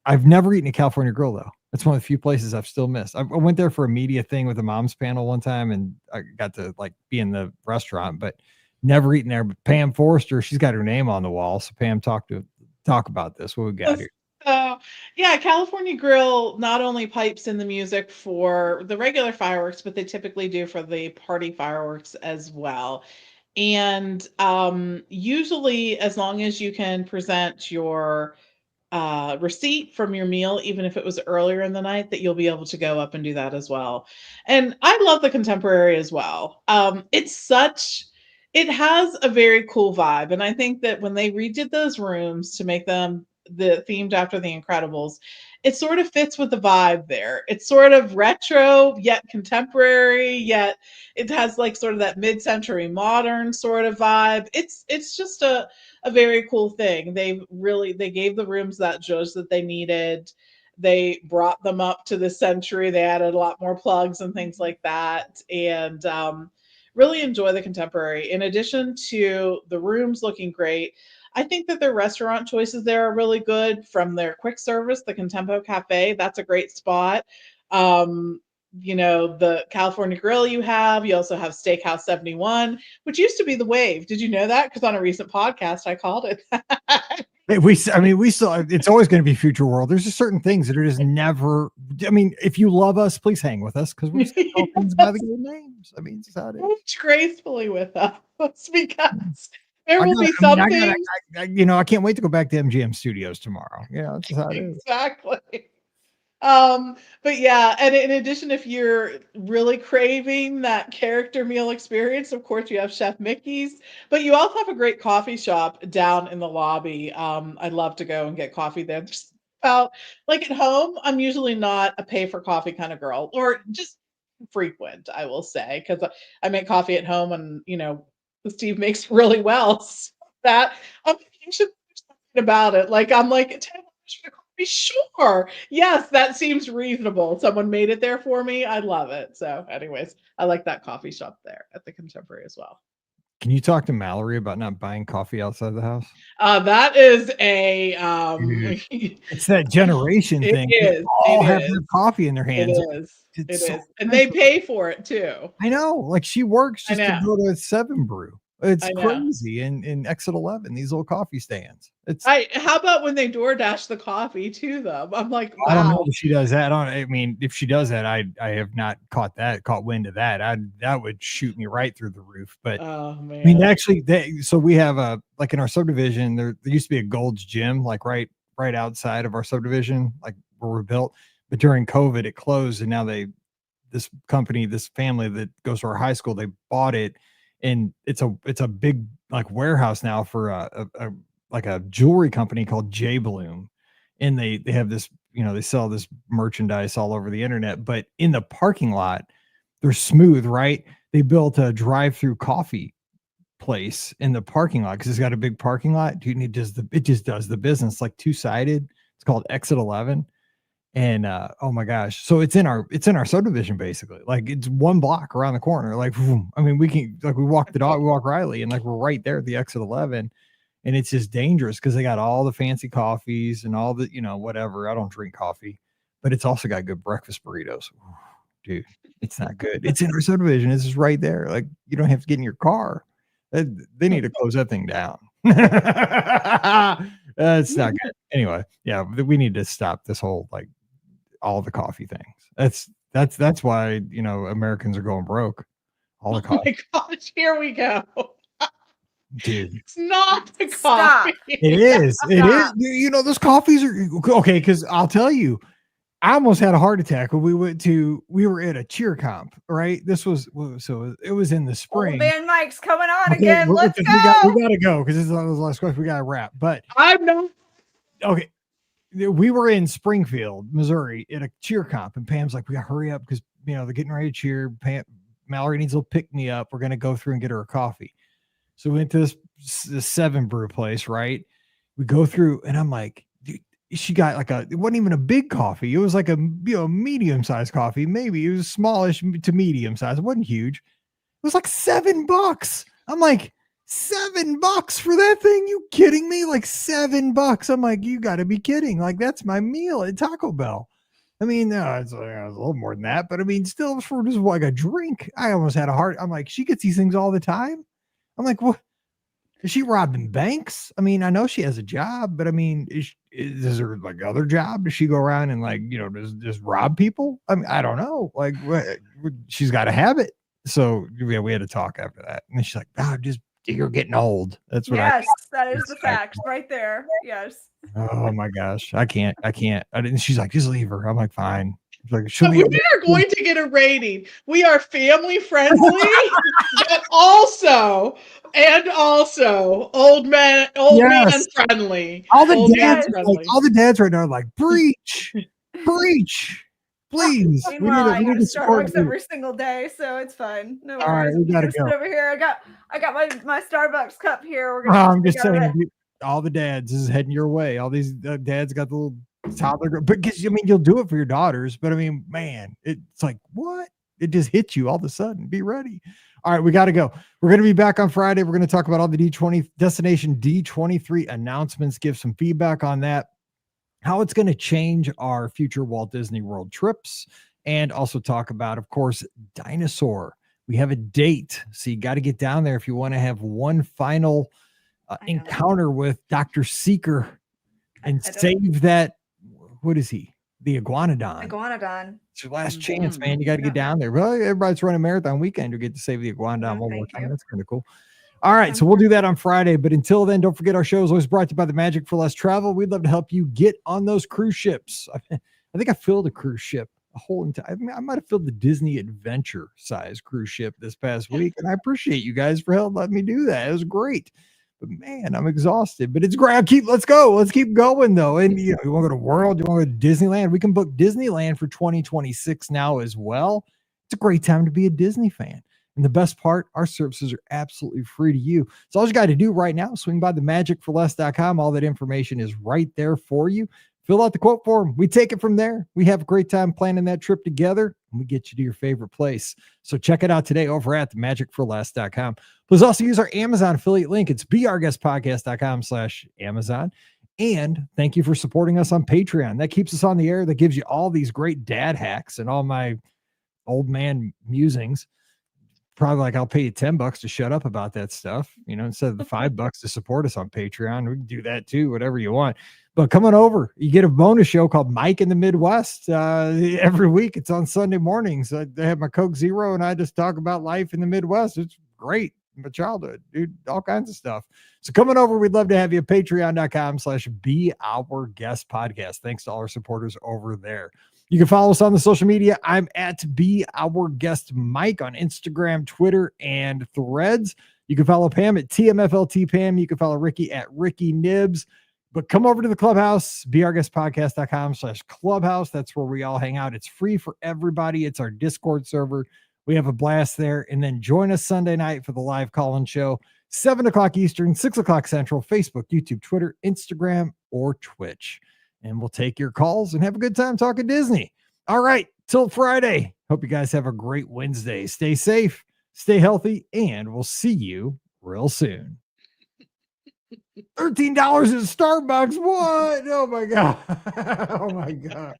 I've never eaten at California Grill, though. That's one of the few places I've still missed. I went there for a media thing with a mom's panel one time, and I got to be in the restaurant, but never eaten there. But Pam Forrester, she's got her name on the wall. So Pam, talk about this. What we got here? Yeah, California Grill not only pipes in the music for the regular fireworks, but they typically do for the party fireworks as well. And usually, as long as you can present your receipt from your meal, even if it was earlier in the night, that you'll be able to go up and do that as well. And I love the Contemporary as well. It has a very cool vibe. And I think that when they redid those rooms to make them themed after The Incredibles, it sort of fits with the vibe there. It's sort of retro, yet contemporary, yet it has sort of that mid-century modern sort of vibe. It's just a very cool thing. They gave the rooms that zhuzh that they needed. They brought them up to the century. They added a lot more plugs and things like that. And really enjoy the Contemporary. In addition to the rooms looking great, I think that their restaurant choices there are really good. From their quick service, the Contempo Cafe, that's a great spot. The California Grill you also have Steakhouse 71, which used to be the Wave. Did you know that? Because on a recent podcast, I called it. We saw it's always going to be Future World. There's just certain things that are just never. If you love us, please hang with us because we're just going to call things by the good names. It's how it is. Age gracefully with us because there will be some things. I can't wait to go back to MGM Studios tomorrow. Yeah, that's how it is. Exactly. But yeah, and in addition, if you're really craving that character meal experience, of course you have Chef Mickey's, but you also have a great coffee shop down in the lobby. I'd love to go and get coffee there. Just about at home, I'm usually not a pay for coffee kind of girl, or just frequent, I will say, because I make coffee at home and Steve makes really well. So that you should do something about it. I'm like, $10 for coffee. Sure. Yes, that seems reasonable. Someone made it there for me. I love it. So anyways, I like that coffee shop there at the Contemporary as well. Can you talk to Mallory about not buying coffee outside the house? That is a Dude, it's that generation it thing. They is. all It have is. their coffee in their It hands. is. It's It so is. And they expensive. pay for it too. I know. Like she works I just to know. go to 7 Brew. It's I know. crazy in Exit 11, these little coffee stands. It's How about when they DoorDash the coffee to them? I'm like, I don't know wow. if she does that. I mean, if she does that, I have not caught wind of that. That would shoot me right through the roof. But Oh I mean, man. actually, so we have a like in our subdivision, there used to be a Gold's Gym, like right outside of our subdivision, like where we're built. But during COVID, it closed, and now this family that goes to our high school, they bought it, and it's a big like warehouse now for a like a jewelry company called J Bloom, and they have this, they sell this merchandise all over the internet, but in the parking lot, they're smooth, right? They built a drive-through coffee place in the parking lot because it's got a big parking lot, dude. And it just does the business, like two-sided. It's called Exit 11. And oh my gosh, so it's in our subdivision basically. Like it's 1 block around the corner. Like I mean, we walk the dog, we walk Riley, and like we're right there at the Exit 11. And it's just dangerous because they got all the fancy coffees and all the whatever. I don't drink coffee, but it's also got good breakfast burritos. Ooh, dude, it's not good. It's in our subdivision. It's just right there. Like you don't have to get in your car. They need to close that thing down. That's not good. Anyway, yeah, we need to stop this whole like all the coffee things. That's why Americans are going broke. All the Oh coffee. my gosh, here we go. Dude, It's not the Stop. coffee. it is. It is. Stop. Those coffees are okay. Because I'll tell you, I almost had a heart attack when we were at a cheer comp. Right, it was in the Old spring. man Mike's coming on Okay, again. Let's go. We gotta go because this is the last question. We gotta wrap. But I'm not. okay, we were in Springfield, Missouri, at a cheer comp, and Pam's like, "We gotta hurry up because they're getting ready to cheer." Mallory needs to pick me up. We're gonna go through and get her a coffee. So we went to this 7 Brew place, right? We go through, and I'm like, dude, she got it wasn't even a big coffee. It was like a medium-sized coffee. Maybe it was smallish to medium size. It wasn't huge. It was like $7. I'm like, $7 for that thing? You kidding me? Like $7. I'm like, you got to be kidding. Like that's my meal at Taco Bell. I mean, no, it's a little more than that, but I mean, still for just like a drink. I almost had a heart. I'm like, she gets these things all the time. I'm like, what? Is she robbing banks? I mean, I know she has a job, but I mean, is her like other job? Does she go around and like, just rob people? I mean, I don't know. Like, she's got to have it. So yeah, we had to talk after that. And she's like, you're getting old. That's what Yes, that is the fact right there. Yes. Oh my gosh. I can't. She's like, just leave her. I'm like, fine. Like, We are going to get a rating. We are family friendly, but also old man friendly. All the dads right now are like, breach, please. Meanwhile, I we go need to to support Starbucks you. every single day, so it's fine. No All right, worries. we gotta Just sit go. over here. I got my Starbucks cup here. We're I'm just saying, all the dads this is heading your way. All these dads got the little toddler, because I mean, you'll do it for your daughters, but I mean, man, it's like, what? It just hits you all of a sudden. Be ready. All right, we got to go. We're going to be back on Friday. We're going to talk about all the Destination D23 announcements, give some feedback on that, how it's going to change our future Walt Disney World trips, and also talk about, of course, Dinosaur. We have a date, so you got to get down there if you want to have one final encounter with Dr. Seeker and save that. What is he? The Iguanodon. It's your last chance, man. You got to get down there. Well, everybody's running marathon weekend. You get to save the Iguanodon one more time. That's kind of cool. All right, so we'll do that on Friday. But until then, don't forget our show is always brought to you by the Magic for Less Travel. We'd love to help you get on those cruise ships. I think I filled a cruise ship a whole entire. I might have filled the Disney Adventure size cruise ship this past week, and I appreciate you guys for letting me do that. It was great. But man, I'm exhausted. But it's great. Let's go. Let's keep going though. And you want to go to World? You want to go to Disneyland? We can book Disneyland for 2026 now as well. It's a great time to be a Disney fan. And the best part, our services are absolutely free to you. So all you got to do right now, swing by themagicforless.com. All that information is right there for you. Fill out the quote form. We take it from there. We have a great time planning that trip together, and we get you to your favorite place. So check it out today over at themagicforless.com. Please also use our Amazon affiliate link. It's beourguestpodcast.com/Amazon. And thank you for supporting us on Patreon. That keeps us on the air. That gives you all these great dad hacks and all my old man musings. Probably like, I'll pay you $10 to shut up about that stuff, instead of the $5 to support us on Patreon. We can do that too, whatever you want. But come on over. You get a bonus show called Mike in the Midwest every week. It's on Sunday mornings. I have my Coke Zero and I just talk about life in the Midwest. It's great. My childhood, dude, all kinds of stuff. So coming over, we'd love to have you at patreon.com/beourguestpodcast. Thanks to all our supporters over there. You can follow us on the social media. I'm at beourguestmike on Instagram, Twitter, and Threads. You can follow Pam at TMFLT Pam. You can follow Ricky at Ricky Nibs. But come over to the clubhouse, beourguestpodcast.com/clubhouse. That's where we all hang out. It's free for everybody. It's our Discord server. We have a blast there. And then join us Sunday night for the live call-in show, 7 o'clock Eastern, 6 o'clock Central, Facebook, YouTube, Twitter, Instagram, or Twitch. And we'll take your calls and have a good time talking Disney. All right, till Friday. Hope you guys have a great Wednesday. Stay safe, stay healthy, and we'll see you real soon. $13 at Starbucks. What? Oh my God. Oh my God.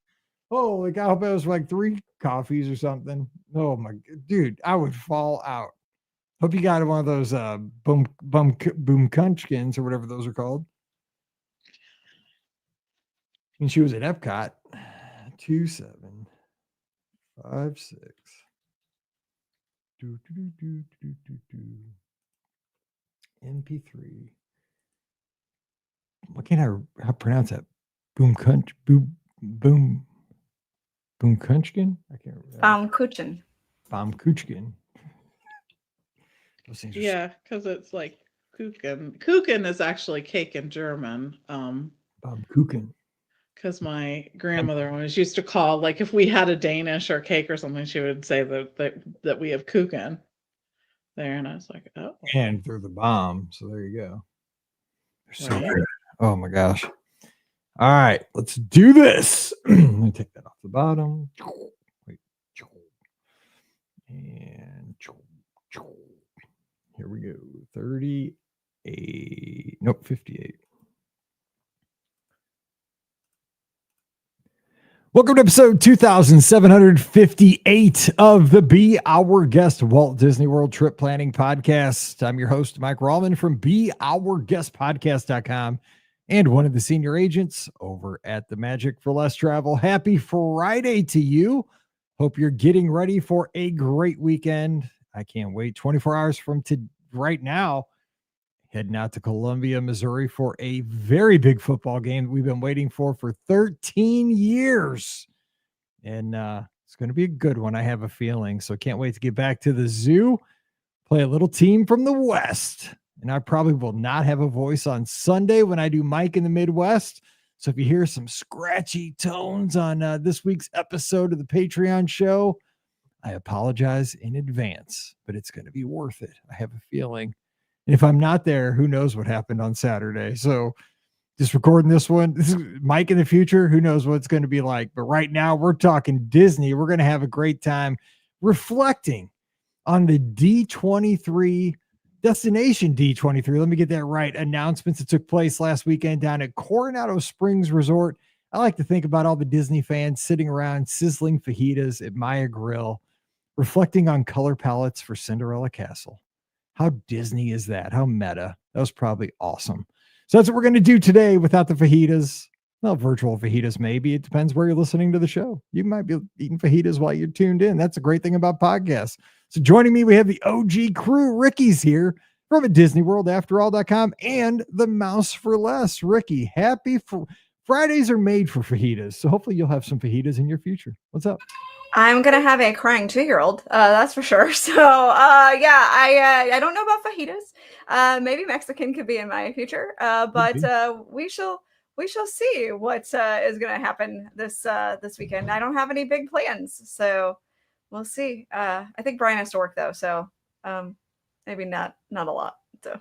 Holy cow. I hope it was like 3 coffees or something. Oh my dude, I would fall out. Hope you got one of those boom kunchkins or whatever those are called. And she was at Epcot. 2756. MP3. What can't I pronounce that? Boom kunchkin? I can't remember. Kuchkin. Yeah, because it's like Kuchen. Kuchen is actually cake in German. Kuchen. Because my grandmother always used to call, like, if we had a Danish or cake or something, she would say that we have Kuchen there, and I was like, oh. And through the bomb, so there you go. They're so Right. good. Oh my gosh. All right, let's do this. Let me take that off the bottom. Wait. And here we go. 38. Nope, 58. Welcome to episode 2758 of the Be Our Guest Walt Disney World Trip Planning Podcast. I'm your host, Mike Rallman from BeOurGuestPodcast.com and one of the senior agents over at the Magic for Less Travel. Happy Friday to you. Hope you're getting ready for a great weekend. I can't wait. 24 hours from right now, heading out to Columbia, Missouri for a very big football game we've been waiting for 13 years. And it's going to be a good one, I have a feeling. So can't wait to get back to the zoo, play a little team from the West. And I probably will not have a voice on Sunday when I do Mike in the Midwest. So if you hear some scratchy tones on this week's episode of the Patreon show, I apologize in advance, but it's going to be worth it. I have a feeling. And if I'm not there, who knows what happened on Saturday. So just recording this one. This is Mike in the future. Who knows what it's going to be like. But right now we're talking Disney. We're going to have a great time reflecting on the D23 Destination D23. Let me get that right. Announcements that took place last weekend down at Coronado Springs Resort. I like to think about all the Disney fans sitting around sizzling fajitas at Maya Grill, reflecting on color palettes for Cinderella Castle. How Disney is that? How meta. That was probably awesome. So that's what we're going to do today without the fajitas. Well, virtual fajitas, maybe. It depends where you're listening to the show. You might be eating fajitas while you're tuned in. That's a great thing about podcasts. So joining me, we have the OG crew. Ricky's here from a DisneyWorldAfterAll.com and the Mouse for Less. Ricky, happy Fridays are made for fajitas. So hopefully you'll have some fajitas in your future. What's up? I'm gonna have a crying 2-year-old, that's for sure. So yeah, I don't know about fajitas. Maybe Mexican could be in my future, but we shall see what is gonna happen this weekend. I don't have any big plans, so we'll see. I think Brian has to work though, so maybe not a lot. So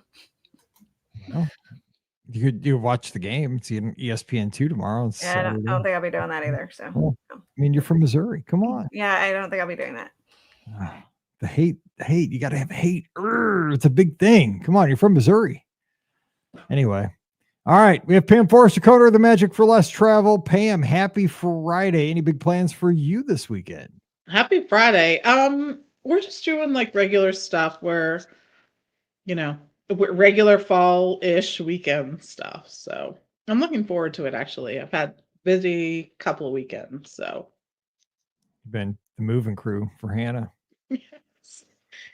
You watch the game. It's on ESPN2 tomorrow. On Yeah, I don't Saturday. think I'll be doing that either. So, Well, no. I mean, you're from Missouri. Come on. Yeah, I don't think I'll be doing that. The hate. You got to have hate. It's a big thing. Come on, you're from Missouri. Anyway. All right, we have Pam Forrester Coder, the Magic for Less Travel. Pam, happy Friday. Any big plans for you this weekend? Happy Friday. We're just doing like regular stuff where, regular fall-ish weekend stuff. So I'm looking forward to it, actually. I've had busy couple of weekends, so. You've been the moving crew for Hannah.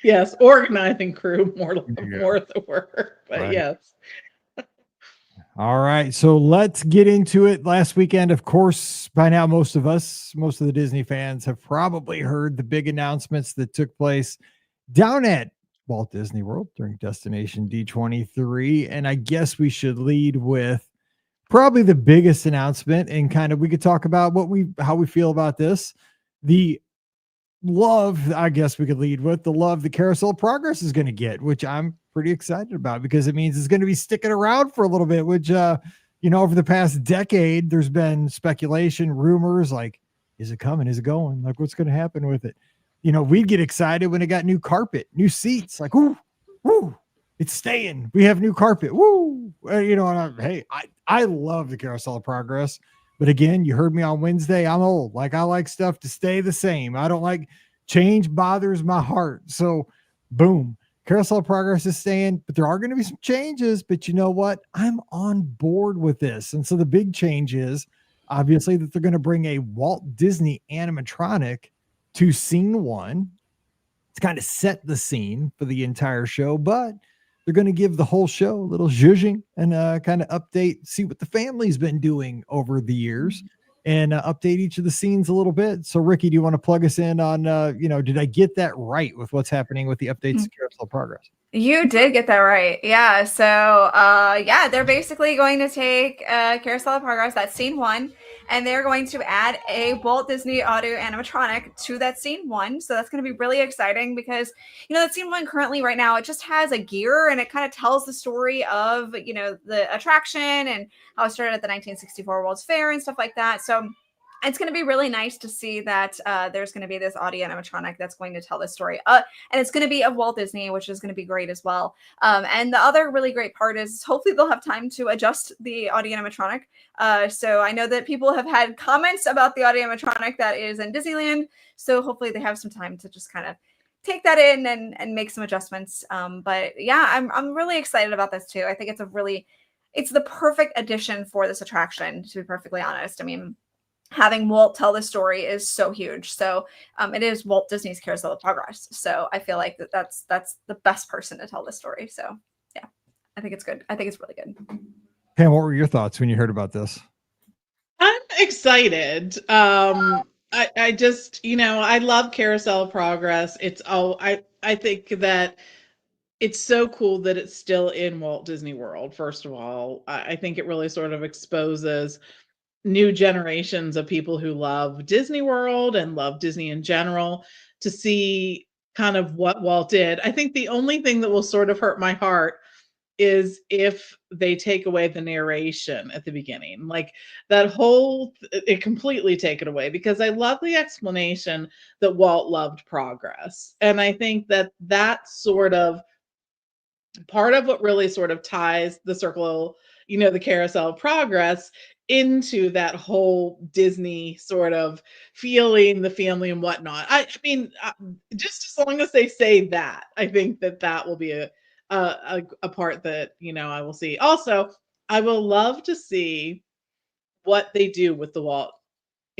Yes, organizing crew, more the word, but right. Yes. All right, so let's get into it. Last weekend, of course, by now, most of the Disney fans have probably heard the big announcements that took place down at Walt Disney World during Destination D23. And I guess we should lead with probably the biggest announcement, and kind of we could talk about how we feel about this. The love, I guess we could lead with the love the Carousel of Progress is going to get, which I'm pretty excited about because it means it's going to be sticking around for a little bit, which, over the past decade, there's been speculation, rumors like, is it coming? Is it going? Like, what's going to happen with it? We'd get excited when it got new carpet, new seats, like, woo, it's staying. We have new carpet. Woo. And I love the Carousel of Progress. But again, you heard me on Wednesday. I'm old. Like, I like stuff to stay the same. I don't like change, bothers my heart. So boom, Carousel of Progress is staying, but there are going to be some changes. But you know what? I'm on board with this. And so the big change is obviously that they're going to bring a Walt Disney animatronic to scene 1. It's kind of set the scene for the entire show, but they're going to give the whole show a little zhuzhing and kind of update, see what the family's been doing over the years, and update each of the scenes a little bit. So, Rikki, do you want to plug us in on, did I get that right with what's happening with the updates to Carousel Progress? You did get that right. Yeah. So, they're basically going to take Carousel of Progress, that's scene 1, and they're going to add a Walt Disney audio animatronic to that scene 1. So that's going to be really exciting because, that scene 1 currently right now, it just has a gear and it kind of tells the story of, the attraction and how it started at the 1964 World's Fair and stuff like that. So it's going to be really nice to see that there's going to be this audio animatronic that's going to tell this story. And it's going to be of Walt Disney, which is going to be great as well. And the other really great part is hopefully they'll have time to adjust the audio animatronic. So I know that people have had comments about the audio animatronic that is in Disneyland. So hopefully they have some time to just kind of take that in and make some adjustments. But yeah, I'm really excited about this too. I think it's the perfect addition for this attraction, to be perfectly honest. I mean, having Walt tell the story is so huge. So it is Walt Disney's Carousel of Progress. So I feel like that's the best person to tell the story. So yeah, I think it's good. I think it's really good. Pam, what were your thoughts when you heard about this? I'm excited. I just, I love Carousel of Progress. I think that it's so cool that it's still in Walt Disney World. First of all, I think it really sort of exposes new generations of people who love Disney World and love Disney in general to see kind of what Walt did. I think the only thing that will sort of hurt my heart is if they take away the narration at the beginning, like that whole, it completely take it away, because I love the explanation that Walt loved progress. And I think that sort of part of what really sort of ties the circle, the Carousel of Progress into that whole Disney sort of feeling, the family and whatnot. I mean, just as long as they say that, I think that will be a part that, I will see. Also, I will love to see what they do with the Walt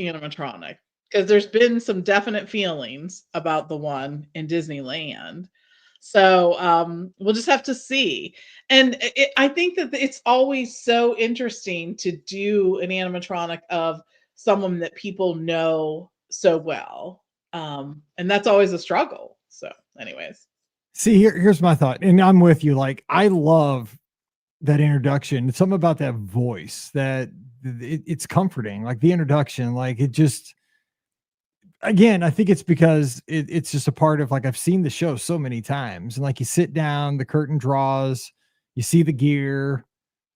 animatronic, because there's been some definite feelings about the one in Disneyland. So we'll just have to see. And I think that it's always so interesting to do an animatronic of someone that people know so well. And that's always a struggle. So anyways. See, here's my thought. And I'm with you. Like, I love that introduction. It's something about that voice that it's comforting. Like the introduction, like it just, again, I think it's because it's just a part of, like, I've seen the show so many times, and like you sit down, the curtain draws, you see the gear,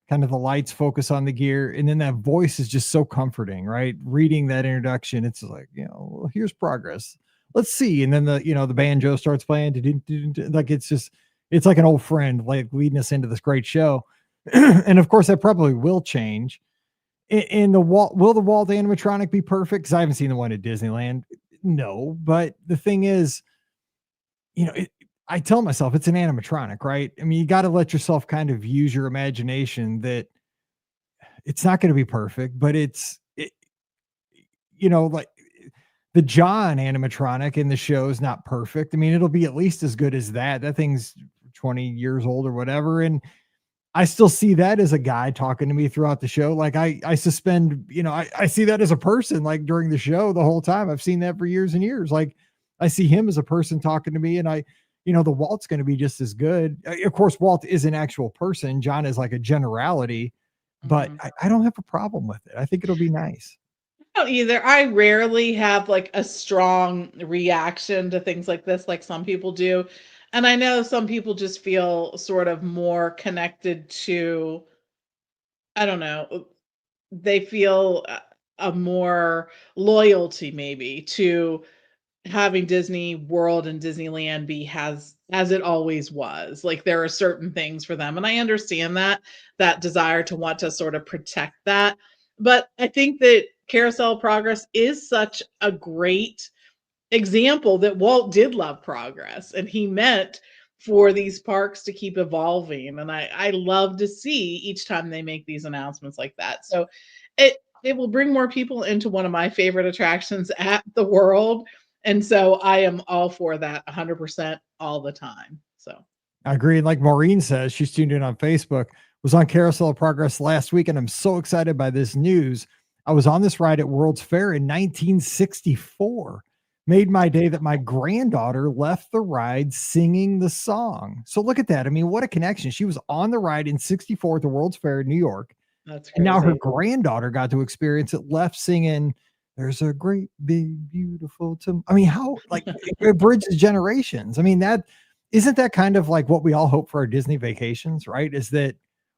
kind of the lights focus on the gear, and then that voice is just so comforting, right? Reading that introduction, it's like, well, here's progress. Let's see. And then the banjo starts playing. Like it's like an old friend, like leading us into this great show. And of course, that probably will change. In the Walt, will the Walt animatronic be perfect? Because I haven't seen the one at Disneyland. No, but the thing is, I tell myself it's an animatronic, right? I mean, you got to let yourself kind of use your imagination that it's not going to be perfect, but like the John animatronic in the show is not perfect. I mean, it'll be at least as good as that. That thing's 20 years old or whatever. And I still see that as a guy talking to me throughout the show. Like I suspend, I see that as a person, like during the show the whole time. I've seen that for years and years. Like I see him as a person talking to me, and the Walt's going to be just as good. Of course, Walt is an actual person. John is like a generality, but I don't have a problem with it. I think it'll be nice. I don't either. I rarely have like a strong reaction to things like this, like some people do. And I know some people just feel sort of more connected to, I don't know, they feel a more loyalty maybe to having Disney World and Disneyland be as it always was. Like there are certain things for them. And I understand that desire to want to sort of protect that. But I think that Carousel of Progress is such a great example that Walt did love progress, and he meant for these parks to keep evolving. And I love to see each time they make these announcements like that. So it will bring more people into one of my favorite attractions at the world. And so I am all for that 100% all the time. So I agree. And like Maureen says, she's tuned in on Facebook, was on Carousel of Progress last week, and I'm so excited by this news. I was on this ride at World's Fair in 1964. Made my day that my granddaughter left the ride singing the song. So look at that. I mean, what a connection. She was on the ride in 64 at the World's Fair in New York. That's crazy. And now her granddaughter got to experience it, left singing, "There's a great big beautiful I mean, how like it bridges generations. I mean, isn't that kind of like what we all hope for our Disney vacations, right? Is that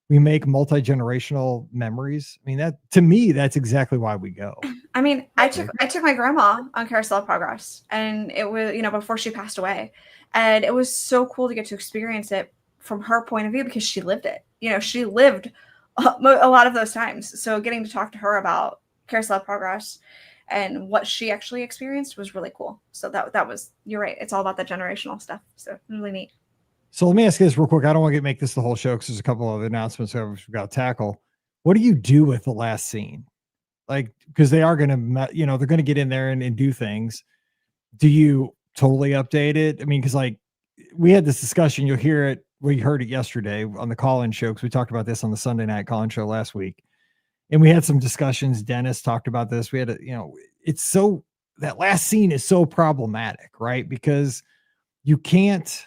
we make multi-generational memories. I mean, that to me, that's exactly why we go. I mean, I took my grandma on Carousel of Progress, and it was, before she passed away, and it was so cool to get to experience it from her point of view because she lived it. She lived a lot of those times. So getting to talk to her about Carousel of Progress and what she actually experienced was really cool. So that was, you're right. It's all about the generational stuff. So really neat. So let me ask you this real quick. I don't want to make this the whole show because there's a couple of announcements we've got to tackle. What do you do with the last scene? Like, because they are going to, they're going to get in there and do things. Do you totally update it? I mean, because like we had this discussion, you'll hear it. We heard it yesterday on the call-in show because we talked about this on the Sunday night call-in show last week. And we had some discussions. Dennis talked about this. We had it's so, that last scene is so problematic, right? Because you can't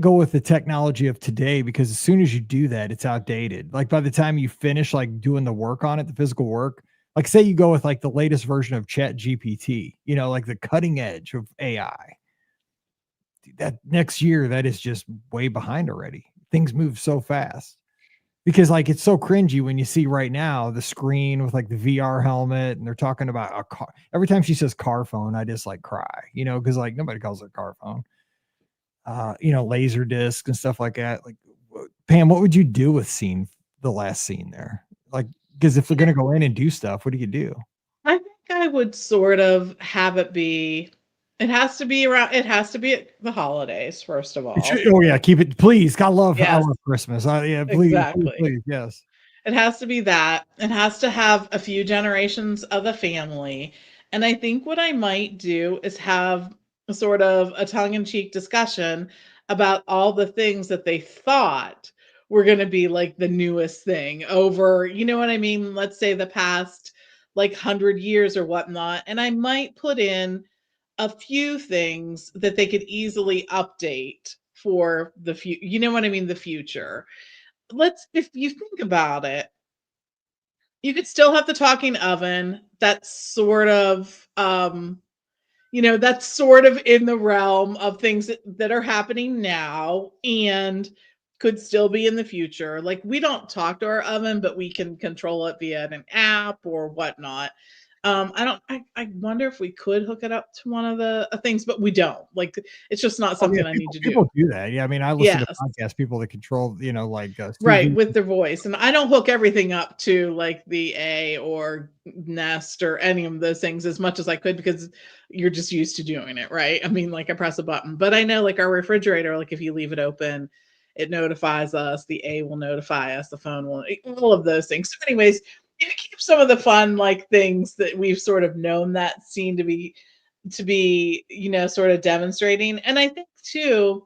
go with the technology of today, because as soon as you do that, it's outdated. Like by the time you finish like doing the work on it, the physical work, like say you go with like the latest version of Chat GPT, like the cutting edge of AI, that next year, that is just way behind already. Things move so fast. Because like it's so cringy when you see right now the screen with like the VR helmet, and they're talking about a car. Every time she says car phone, I just like cry, because like nobody calls it a car phone. Laser disc and stuff like that. Like, Pam, what would you do with the last scene there? Like, because if they're going to go in and do stuff, what do you do? I think I would sort of have it be. It has to be at the holidays, first of all. Oh yeah, keep it, please. I love Christmas. Yeah, please, exactly. please, yes. It has to be that. It has to have a few generations of the family. And I think what I might do is have sort of a tongue-in-cheek discussion about all the things that they thought were going to be like the newest thing over, you know what I mean? Let's say the past like 100 years or whatnot. And I might put in a few things that they could easily update for the future. You know what I mean? The future. If you think about it, you could still have the talking oven. That's sort of, that's sort of in the realm of things that are happening now. And could still be in the future. Like, we don't talk to our oven, but we can control it via an app or whatnot. I wonder if we could hook it up to one of the things, but we don't. Like, it's just not something I need to do. People do that. Yeah, I mean, I listen to Yes. podcasts, people that control, like Right, Suzy. with their voice. And I don't hook everything up to like the A or Nest or any of those things as much as I could, because you're just used to doing it, right? I mean, like, I press a button, but I know, like, our refrigerator, like, if you leave it open, it notifies us, the A will notify us, the phone will, all of those things. So anyways, you keep some of the fun, like, things that we've sort of known that seem to be, sort of demonstrating. And I think too,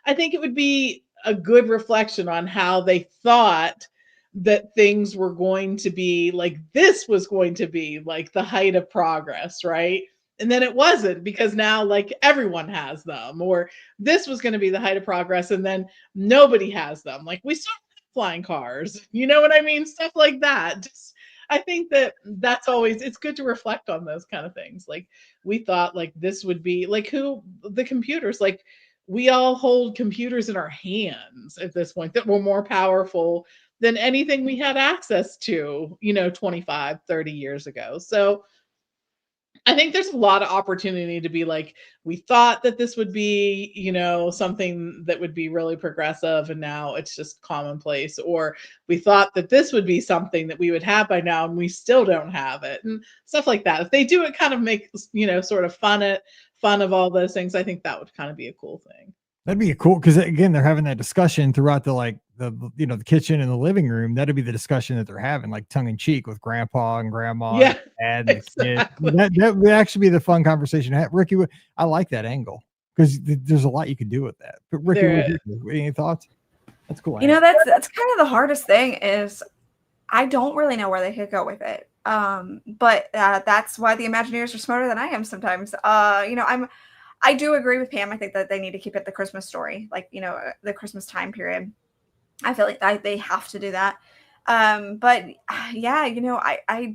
I think it would be a good reflection on how they thought that things were going to be, like, this was going to be like the height of progress, right? And then it wasn't, because now, like, everyone has them, or this was going to be the height of progress and then nobody has them. Like, we still have flying cars, you know what I mean? Stuff like that. Just, I think that that's always, it's good to reflect on those kind of things. Like, we thought, like, this would be like, the computers, like, we all hold computers in our hands at this point that were more powerful than anything we had access to, 25, 30 years ago. So I think there's a lot of opportunity to be like, we thought that this would be, something that would be really progressive, and now it's just commonplace. Or we thought that this would be something that we would have by now, and we still don't have it, and stuff like that. If they do it, kind of make, sort of fun of all those things, I think that would kind of be a cool thing. That'd be cool, because again, they're having that discussion throughout the kitchen and the living room. That'd be the discussion that they're having, like, tongue in cheek, with grandpa and grandma, Yeah, and dad, and exactly. the kid. That would actually be the fun conversation to have. Ricky, I like that angle, because there's a lot you could do with that. But Ricky, any thoughts? That's cool. That's kind of the hardest thing, is I don't really know where they could go with it. But that's why the Imagineers are smarter than I am sometimes. I do agree with Pam. I think that they need to keep it the Christmas story, like, the Christmas time period. I feel like they have to do that. But yeah, I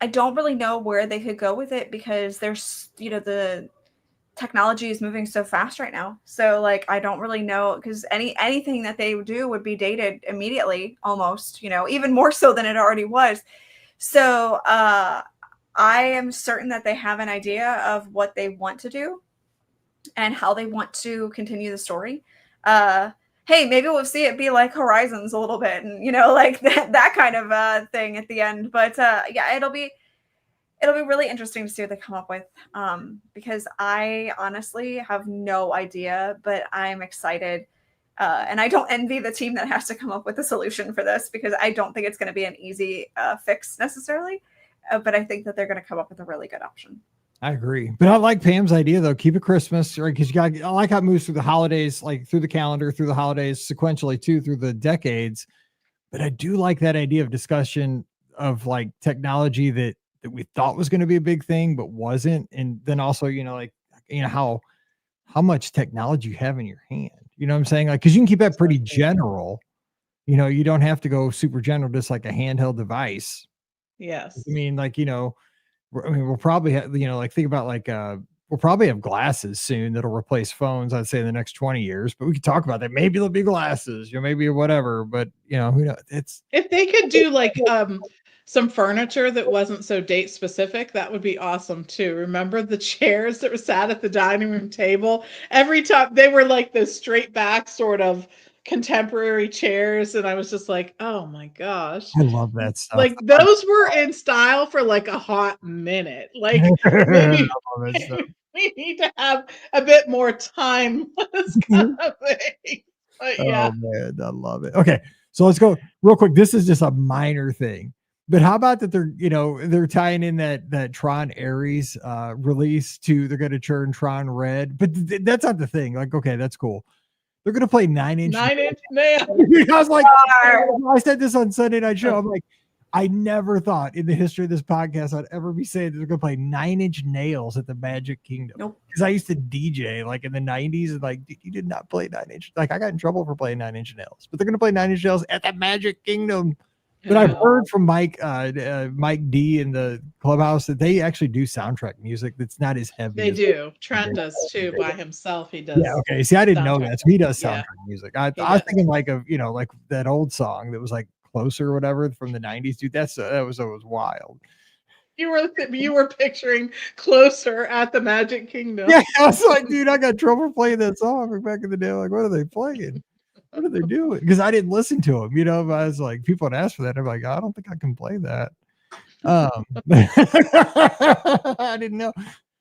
don't really know where they could go with it, because there's, the technology is moving so fast right now. So, like, I don't really know, because anything that they do would be dated immediately, almost, even more so than it already was. So, I am certain that they have an idea of what they want to do and how they want to continue the story. Hey, maybe we'll see it be like Horizons a little bit, and, like that kind of thing at the end. But yeah, it'll be really interesting to see what they come up with, because I honestly have no idea, but I'm excited. And I don't envy the team that has to come up with a solution for this, because I don't think it's going to be an easy fix necessarily. But I think that they're going to come up with a really good option. I agree. But I like Pam's idea, though. Keep it Christmas, right? Because I like how it moves through the holidays, like through the calendar, through the holidays, sequentially too, through the decades. But I do like that idea of discussion of, like, technology that we thought was going to be a big thing, but wasn't. And then also, how much technology you have in your hand. You know what I'm saying? Like, because you can keep that pretty general. You don't have to go super general, just like a handheld device. Yes. I mean, like, we'll probably have, like, think about, like, we'll probably have glasses soon that'll replace phones, I'd say, in the next 20 years. But we could talk about that. Maybe there'll be glasses, maybe whatever. But, who knows? If they could do, like, some furniture that wasn't so date specific, that would be awesome too. Remember the chairs that were sat at the dining room table? Every time they were like the straight back sort of contemporary chairs, and I was just like, oh my gosh, I love that stuff. like, those were in style for like a hot minute. Like, maybe we need to have a bit more timeless kind of thing. But yeah. Oh man, I love it. Okay, so let's go real quick. This is just a minor thing, but how about that they're tying in that Tron Ares release to, they're going to turn Tron red, but that's not the thing. Like, okay, that's cool. They're going to play 9-inch nails. I was like, I said this on Sunday Night Show. I'm like, I never thought in the history of this podcast I'd ever be saying that they're going to play 9-inch nails at the Magic Kingdom. Nope. Because I used to DJ, like, in the 90s, and, like, you did not play 9-inch. Like, I got in trouble for playing 9-inch nails, but they're going to play 9-inch nails at the Magic Kingdom. But I've know. heard from Mike D in the clubhouse that they actually do soundtrack music that's not as heavy. They as do. Trent does too by himself. He does. Yeah. Okay. See, I didn't know soundtrack. that. So he does Yeah. soundtrack music. I He was does. thinking like of, like that old song that was like Closer or whatever from the 90s. Dude, that was wild. You were picturing Closer at the Magic Kingdom. Yeah, I was like, dude, I got trouble playing that song back in the day. Like, what are they playing? What are they doing? Because I didn't listen to them. But I was like, people would ask for that. I'm like, I don't think I can play that. I didn't know.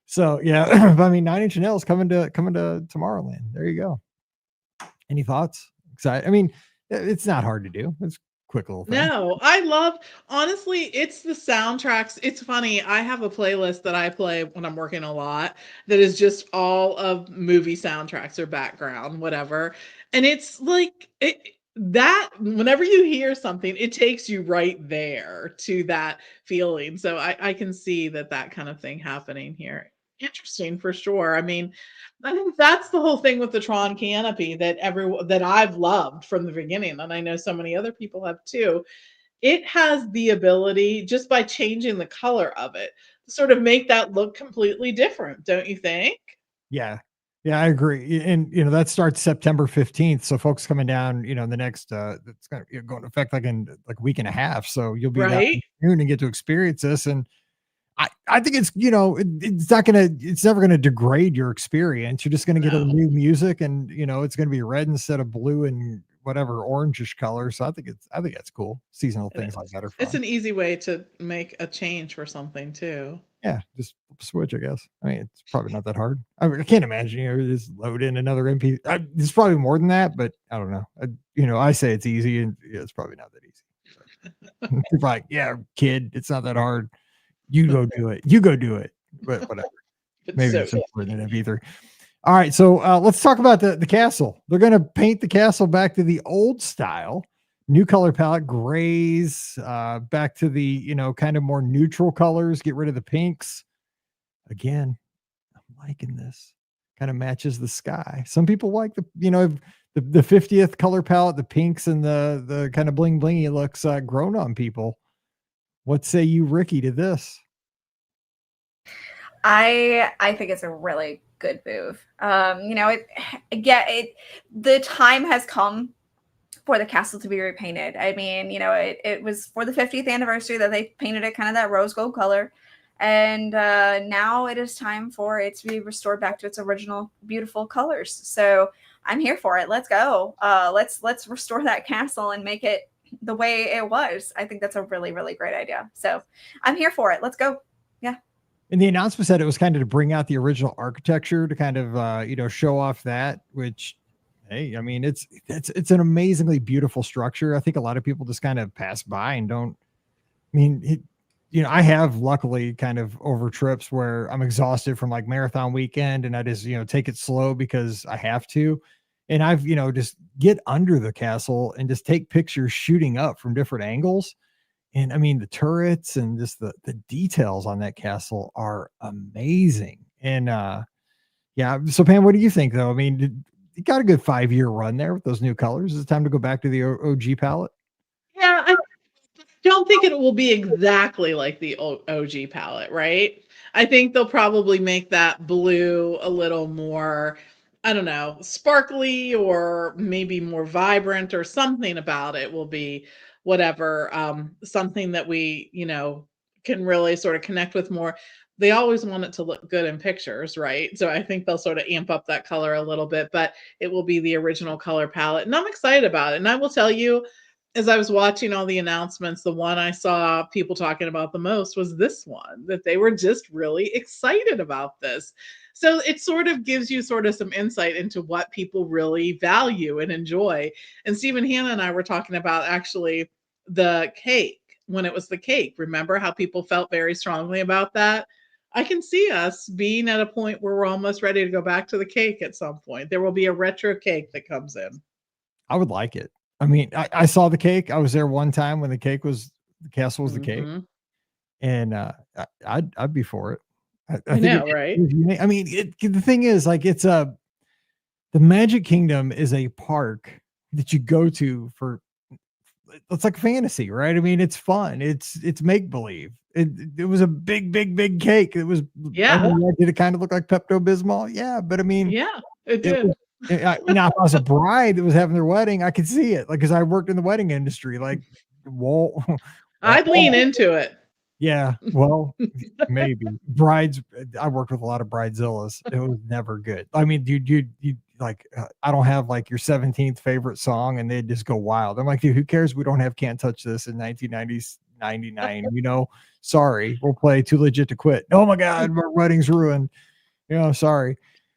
So yeah, I mean, 9 Inch Nails coming to Tomorrowland. There you go. Any thoughts? Excited? I mean, it's not hard to do. It's a quick little thing. No, honestly, it's the soundtracks. It's funny. I have a playlist that I play when I'm working a lot that is just all of movie soundtracks or background, whatever. And it's like that whenever you hear something, it takes you right there to that feeling. So I can see that kind of thing happening here. Interesting for sure. I mean, I think that's the whole thing with the Tron canopy that I've loved from the beginning, and I know so many other people have too. It has the ability, just by changing the color of it, to sort of make that look completely different, don't you think? Yeah. Yeah, I agree. And that starts September 15th. So folks coming down, the next it's gonna go into effect like in like a week and a half. So you'll be down Right? in June and get to experience this. And I think it's it's never gonna degrade your experience. You're just gonna get a No. new music, and it's gonna be red instead of blue and whatever orangish color. So I think that's cool. Seasonal things like that are fun. It's an easy way to make a change for something too. Yeah, just flip a switch, I guess. I mean, it's probably not that hard. I can't imagine just load in another MP. It's probably more than that, but I don't know. I say it's easy, and it's probably not that easy. People are like, yeah, kid, it's not that hard. You go do it. You go do it. But whatever. Maybe it's simpler than MP3. All right, so let's talk about the castle. They're going to paint the castle back to the old style. New color palette, grays, back to the, kind of more neutral colors. Get rid of the pinks. Again, I'm liking this. Kind of matches the sky. Some people like the 50th color palette, the pinks and the kind of bling blingy looks grown on people. What say you, Rikki, to this? I think it's a really good move. The time has come for the castle to be repainted. I mean, it was for the 50th anniversary that they painted it kind of that rose gold color. And now it is time for it to be restored back to its original beautiful colors. So I'm here for it. Let's go. Let's restore that castle and make it the way it was. I think that's a really, really great idea. So I'm here for it. Let's go. Yeah. And the announcement said it was kind of to bring out the original architecture to kind of, show off that, which, hey, I mean, it's an amazingly beautiful structure. I think a lot of people just kind of pass by and don't, I mean, I have luckily kind of over trips where I'm exhausted from like marathon weekend and I just, take it slow because I have to. And I've, just get under the castle and just take pictures shooting up from different angles. And I mean, the turrets and just the details on that castle are amazing. And yeah. So Pam, what do you think though? I mean, you got a good 5-year run there with those new colors. Is it time to go back to the OG palette? Yeah, I don't think it will be exactly like the OG palette, right? I think they'll probably make that blue a little more, I don't know, sparkly or maybe more vibrant, or something about it will be whatever, something that we, can really sort of connect with more. They always want it to look good in pictures, right? So I think they'll sort of amp up that color a little bit, but it will be the original color palette. And I'm excited about it. And I will tell you, as I was watching all the announcements, the one I saw people talking about the most was this one, that they were just really excited about this. So it sort of gives you sort of some insight into what people really value and enjoy. And Stephen, Hannah, and I were talking about actually the cake, when it was the cake. Remember how people felt very strongly about that? I can see us being at a point where we're almost ready to go back to the cake at some point. There will be a retro cake that comes in. I would like it. I mean, I saw the cake. I was there one time when the castle was the cake. And I'd be for it. I think know, right? I mean, the thing is, like, the Magic Kingdom is a park that you go to for it's like fantasy, right? I mean, it's fun. It's make believe. It was a big cake. It was. Yeah. I mean, did it kind of look like Pepto Bismol? Yeah, but I mean, Yeah, it it did. was, now if I was a bride that was having their wedding, I could see it, like, because I worked in the wedding industry. Like, Walt, I'd lean into it. yeah, well, maybe brides. I worked with a lot of bridezillas. It was never good. I mean, you like, I don't have like your 17th favorite song, and they just go wild. I'm like, dude, who cares? We don't have Can't Touch This in 1999. You know, sorry, we'll play Too Legit to Quit. Oh my God, my wedding's ruined. You know, sorry.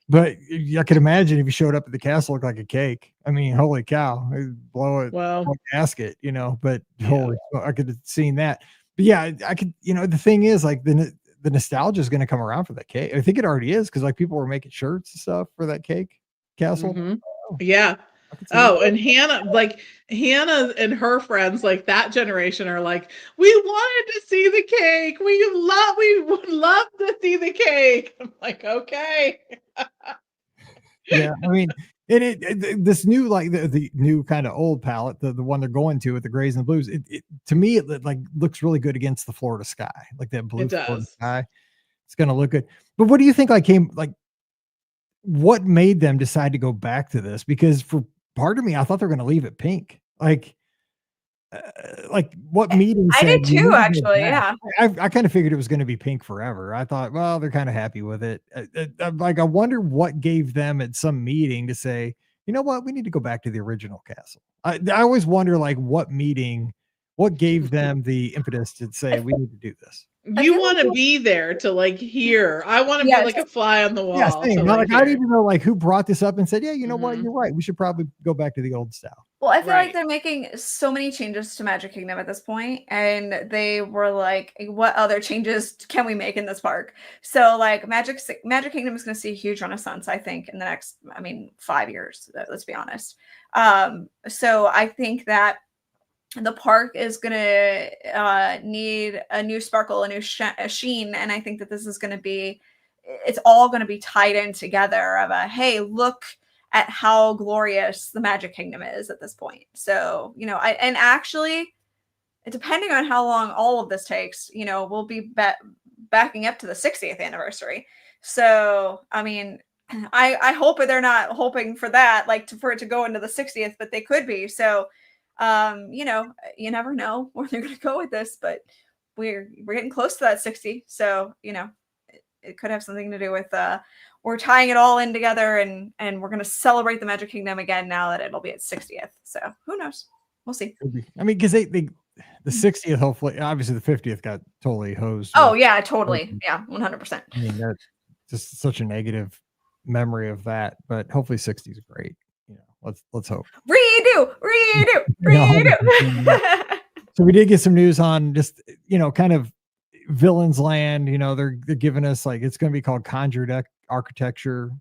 But I could imagine if you showed up at the castle, looked like a cake. I mean, holy cow, blow it, Well, gasket, you know. But yeah. I could have seen that. But yeah, I could, you know, the thing is, like, the nostalgia is going to come around for that cake. I think it already is, because like people were making shirts and stuff for that cake castle. Mhm. Oh, Yeah. I could see Oh, that. and Hannah and her friends, like that generation, are like, we wanted to see the cake. We would love to see the cake. I'm like, okay. Yeah, I mean, this new, like, the new kind of old palette, the one they're going to with the grays and the blues. It to me, it like looks really good against the Florida sky, like that blue It Florida does. sky. It's gonna look good. But what do you think? What made them decide to go back to this? Because for part of me, I thought they're gonna leave it pink. Like what meeting I said did "We too, need to go actually. back"? Yeah. I kind of figured it was going to be pink forever. I thought, well, they're kind of happy with it. Like, I wonder what gave them at some meeting to say, you know what, we need to go back to the original castle. I always wonder, like, what gave them the impetus to say we need to do this. I You feel want to like be there to like hear. I want to be Yes. like a fly on the Yeah, wall same. to Not like like I hear. didn't know, like, who brought this up and said, yeah, you know what, Mhm. you're right. We should probably go back to the old style. Well, I feel like Right. they're making so many changes to Magic Kingdom at this point, and they were like, "What other changes can we make in this park?" So, like, Magic Kingdom is going to see a huge renaissance, I think, in the next, 5 years. Let's be honest. So I think that the park is going to need a new sparkle, a new sheen, and I think that this is going to be, it's all going to be tied in together. Of a, hey, look at how glorious the Magic Kingdom is at this point. So, and actually, depending on how long all of this takes, we'll be backing up to the 60th anniversary. So, I mean, I hope they're not hoping for that, like for it to go into the 60th, but they could be. So, you never know where they're going to go with this, but we're getting close to that 60. So, it could have something to do with we're tying it all in together, and we're going to celebrate the Magic Kingdom again now that it'll be at 60th. So who knows? We'll see. I mean, because the 60th, hopefully, obviously the 50th got totally hosed. Oh yeah, totally. Yeah, 100%. I mean, that's just such a negative memory of that, but hopefully 60 is great. Let's hope. Redo. So we did get some news on just, kind of Villains Land. They're giving us, like, it's going to be called Conjured Architecture.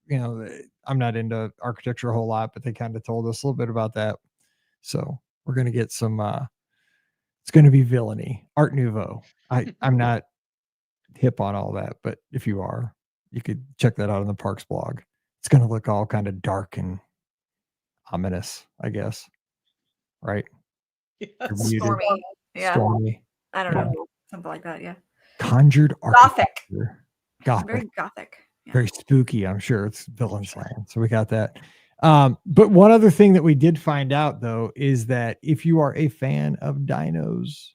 I'm not into architecture a whole lot, but they kind of told us a little bit about that. So we're going to get some, it's going to be villainy, Art Nouveau. I'm not hip on all that, but if you are, you could check that out on the parks blog. It's going to look all kind of dark and ominous, I guess. Right? Yes. Stormy. Yeah. Stormy. I don't know. Something like that. Yeah. Conjured Architecture. Gothic. Very gothic. Yeah. Very spooky, I'm sure. It's Villains Land. So we got that. But one other thing that we did find out, though, is that if you are a fan of dinos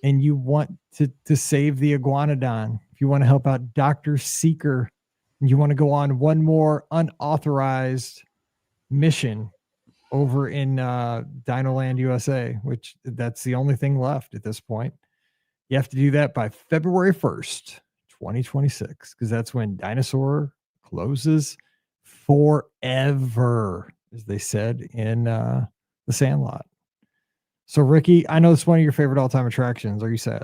and you want to save the iguanodon, if you want to help out Dr. Seeker, and you want to go on one more unauthorized mission over in Dinoland USA, which that's the only thing left at this point. You have to do that by February 1st, 2026, because that's when Dinosaur closes forever, as they said in the Sandlot. So, Rikki, I know it's one of your favorite all-time attractions. Are you sad?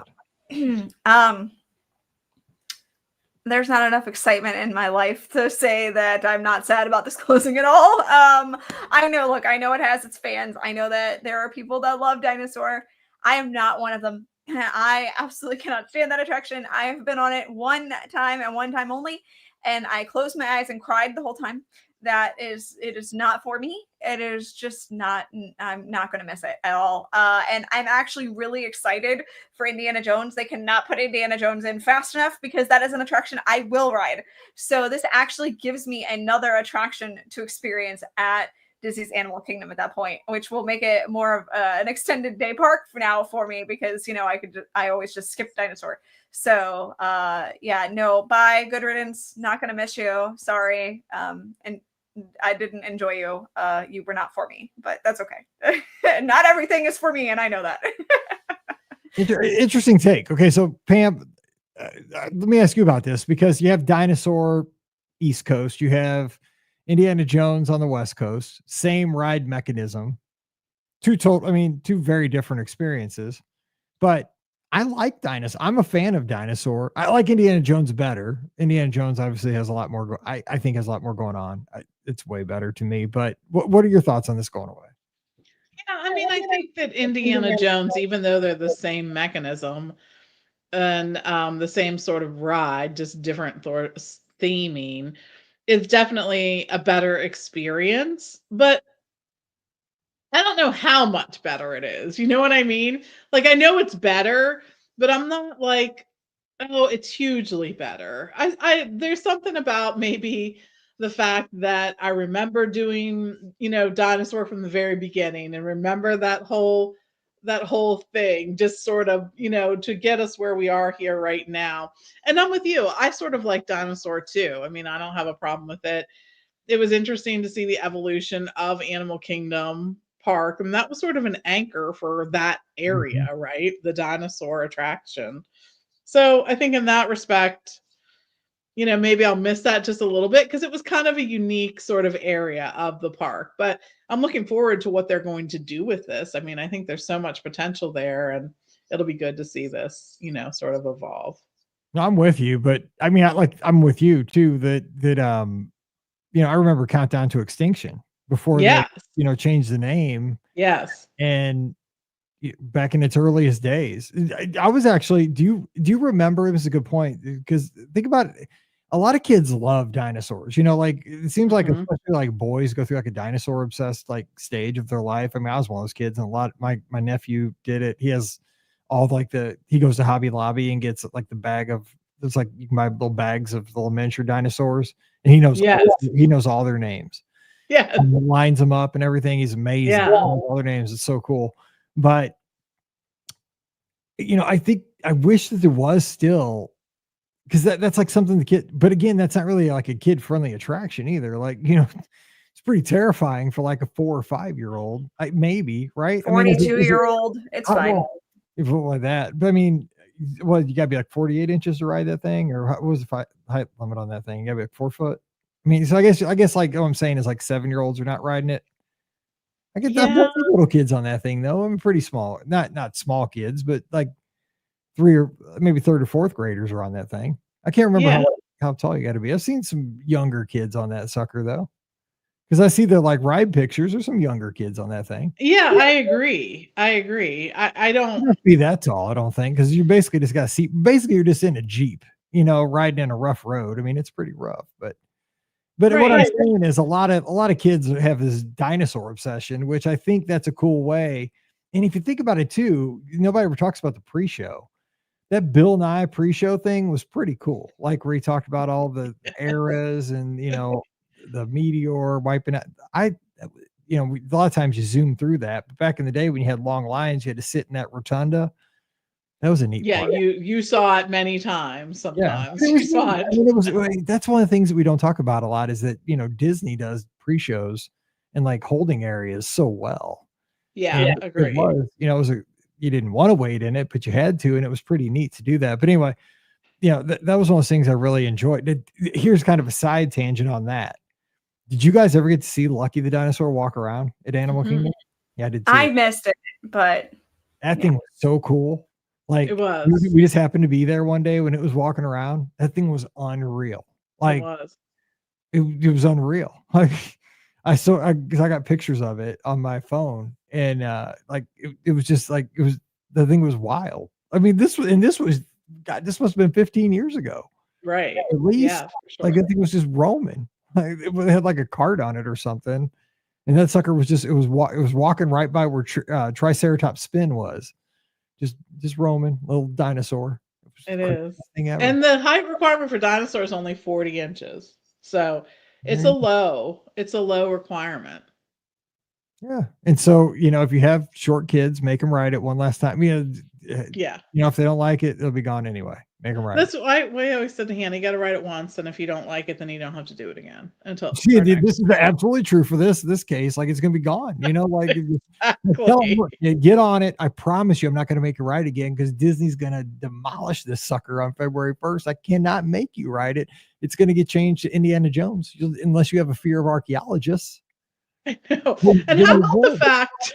There's not enough excitement in my life to say that I'm not sad about this closing at all. I know it has its fans. I know that there are people that love Dinosaur. I am not one of them. I absolutely cannot stand that attraction. I have been on it one time and one time only, and I closed my eyes and cried the whole time. it is not for me. It is just not, I'm not going to miss it at all. And I'm actually really excited for Indiana Jones. They cannot put Indiana Jones in fast enough because that is an attraction I will ride. So this actually gives me another attraction to experience at Disney's Animal Kingdom at that point, which will make it more of an extended day park for now for me because, I always just skip dinosaur. So, yeah, no, bye, good riddance. Not going to miss you. Sorry. And I didn't enjoy you. You were not for me, but that's okay. Not everything is for me, and I know that. Interesting take. Okay, so Pam, let me ask you about this because you have Dinosaur East Coast, you have Indiana Jones on the West Coast, same ride mechanism, two very different experiences. But I like Dinosaur. I'm a fan of Dinosaur. I like Indiana Jones better. Indiana Jones obviously has a lot more. I think has a lot more going on. It's way better to me. But what are your thoughts on this going away? Yeah, I mean, I think that Indiana Jones, even though they're the same mechanism and the same sort of ride, just different theming, is definitely a better experience. But I don't know how much better it is. You know what I mean? Like, I know it's better, but I'm not like, oh, it's hugely better. There's something about maybe the fact that I remember doing, Dinosaur from the very beginning and remember that whole thing just sort of, to get us where we are here right now. And I'm with you. I sort of like Dinosaur too. I mean, I don't have a problem with it. It was interesting to see the evolution of Animal Kingdom Park. And that was sort of an anchor for that area, right? The dinosaur attraction. So I think in that respect, maybe I'll miss that just a little bit because it was kind of a unique sort of area of the park. But I'm looking forward to what they're going to do with this. I mean, I think there's so much potential there, and it'll be good to see this, sort of evolve. No, I'm with you, but I mean, I'm with you too. I remember Countdown to Extinction before they, changed the name. Yes. And back in its earliest days, I was actually, do you remember, this is a good point, because think about it, a lot of kids love dinosaurs, like it seems like especially like boys go through like a dinosaur obsessed like stage of their life. I mean, I was one of those kids, and my nephew did it. He has all he goes to Hobby Lobby and gets like the bag of, there's like, you can buy little bags of little miniature dinosaurs, and he knows all their names. Yeah. And lines them up and everything. He's amazing. Yeah. All their names. It's so cool. But, I wish that there was still, because that's like something the kid, but again, that's not really like a kid friendly attraction either. Like, it's pretty terrifying for like a 4 or 5 year old, maybe, right? 42-year-old. It's fine. If it like that. But I mean, you gotta be like 48 inches to ride that thing, or what was the height limit on that thing? You gotta be like 4 foot. I mean, so I guess like what I'm saying is like 7-year-olds are not riding it. I get that little kids on that thing though. I'm pretty small, not small kids, but like 3 or maybe 3rd or 4th graders are on that thing. I can't remember how tall you got to be. I've seen some younger kids on that sucker though, because I see the like ride pictures. There's some younger kids on that thing. Yeah, I agree. I don't have to be that tall, I don't think, because you basically just got to see. Basically, you're just in a Jeep, riding in a rough road. I mean, it's pretty rough, but what I'm saying is a lot of kids have this dinosaur obsession, which I think that's a cool way. And if you think about it too, nobody ever talks about the pre-show. That Bill Nye pre-show thing was pretty cool. Like where he talked about all the eras and, the meteor wiping out. A lot of times you zoom through that, but back in the day when you had long lines, you had to sit in that rotunda. That was a neat part. You saw it many times. Sometimes you saw it. I mean, that's one of the things that we don't talk about a lot is that, Disney does pre-shows and like holding areas so well. Yeah, agree. You didn't want to wait in it, but you had to, and it was pretty neat to do that. But anyway, that was one of those things I really enjoyed. Here's kind of a side tangent on that. Did you guys ever get to see Lucky the dinosaur walk around at Animal Kingdom? Yeah, I did too. I missed it, but that thing was so cool. Like it was. We just happened to be there one day when it was walking around. That thing was unreal. Like it was unreal. Like I got pictures of it on my phone, and it was just like the thing was wild. I mean, this must have been 15 years ago, right? At least, yeah, for sure. Like that thing was just roaming. It had like a cart on it or something. And that sucker was just, it was walking right by where Triceratops spin was. Just roaming, little dinosaur. It is. Thing ever. And the height requirement for dinosaurs is only 40 inches. So it's a low requirement. Yeah. And so, if you have short kids, make them ride it one last time. Yeah. If they don't like it, it'll be gone anyway. Make them ride. That's why we always said to Hannah, you got to ride it once, and if you don't like it, then you don't have to do it again until. See, this is absolutely true for this case. Like, it's going to be gone. Like tell them, look, get on it. I promise you, I'm not going to make you ride again because Disney's going to demolish this sucker on February 1st. I cannot make you ride it. It's going to get changed to Indiana Jones unless you have a fear of archaeologists. I know. And how about the fact?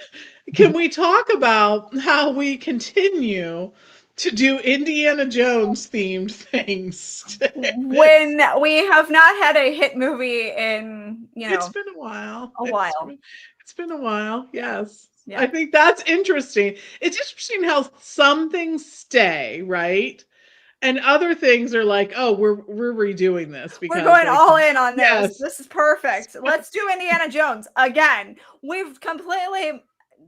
Can we talk about how we continue to do Indiana Jones themed things when we have not had a hit movie in it's been a while. It's been a while. Yes. Yeah. I think that's interesting. It's interesting how some things stay, right? And other things are like, oh, we're redoing this because we're going all in on this. Yes. This is perfect. Let's do Indiana Jones again. We've completely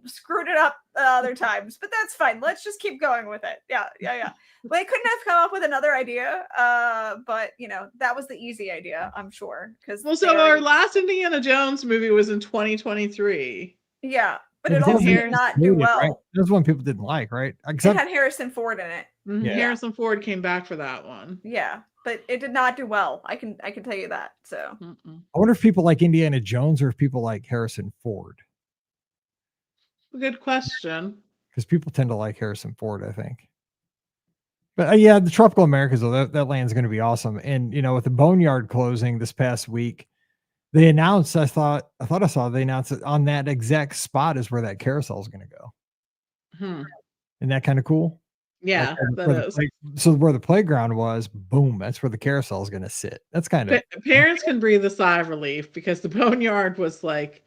screwed it up other times, but that's fine. Let's just keep going with it. Yeah. They couldn't have come up with another idea, but that was the easy idea, I'm sure. Because our last Indiana Jones movie was in 2023. Yeah, but it also did not do well. Right? That's one people didn't like, right? It had Harrison Ford in it. Mm-hmm. Yeah. Harrison Ford came back for that one. Yeah, but it did not do well. I can tell you that. So I wonder if people like Indiana Jones or if people like Harrison Ford. Good question. Because people tend to like Harrison Ford, I think. But yeah, the Tropical Americas, though, that land's going to be awesome. And with the Boneyard closing this past week, they announced. I thought I saw they announced that on that exact spot is where that carousel is going to go. Isn't that kind of cool? Yeah, so where the playground was, boom, that's where the carousel is going to sit. That's kind of parents can breathe a sigh of relief because the Boneyard was like,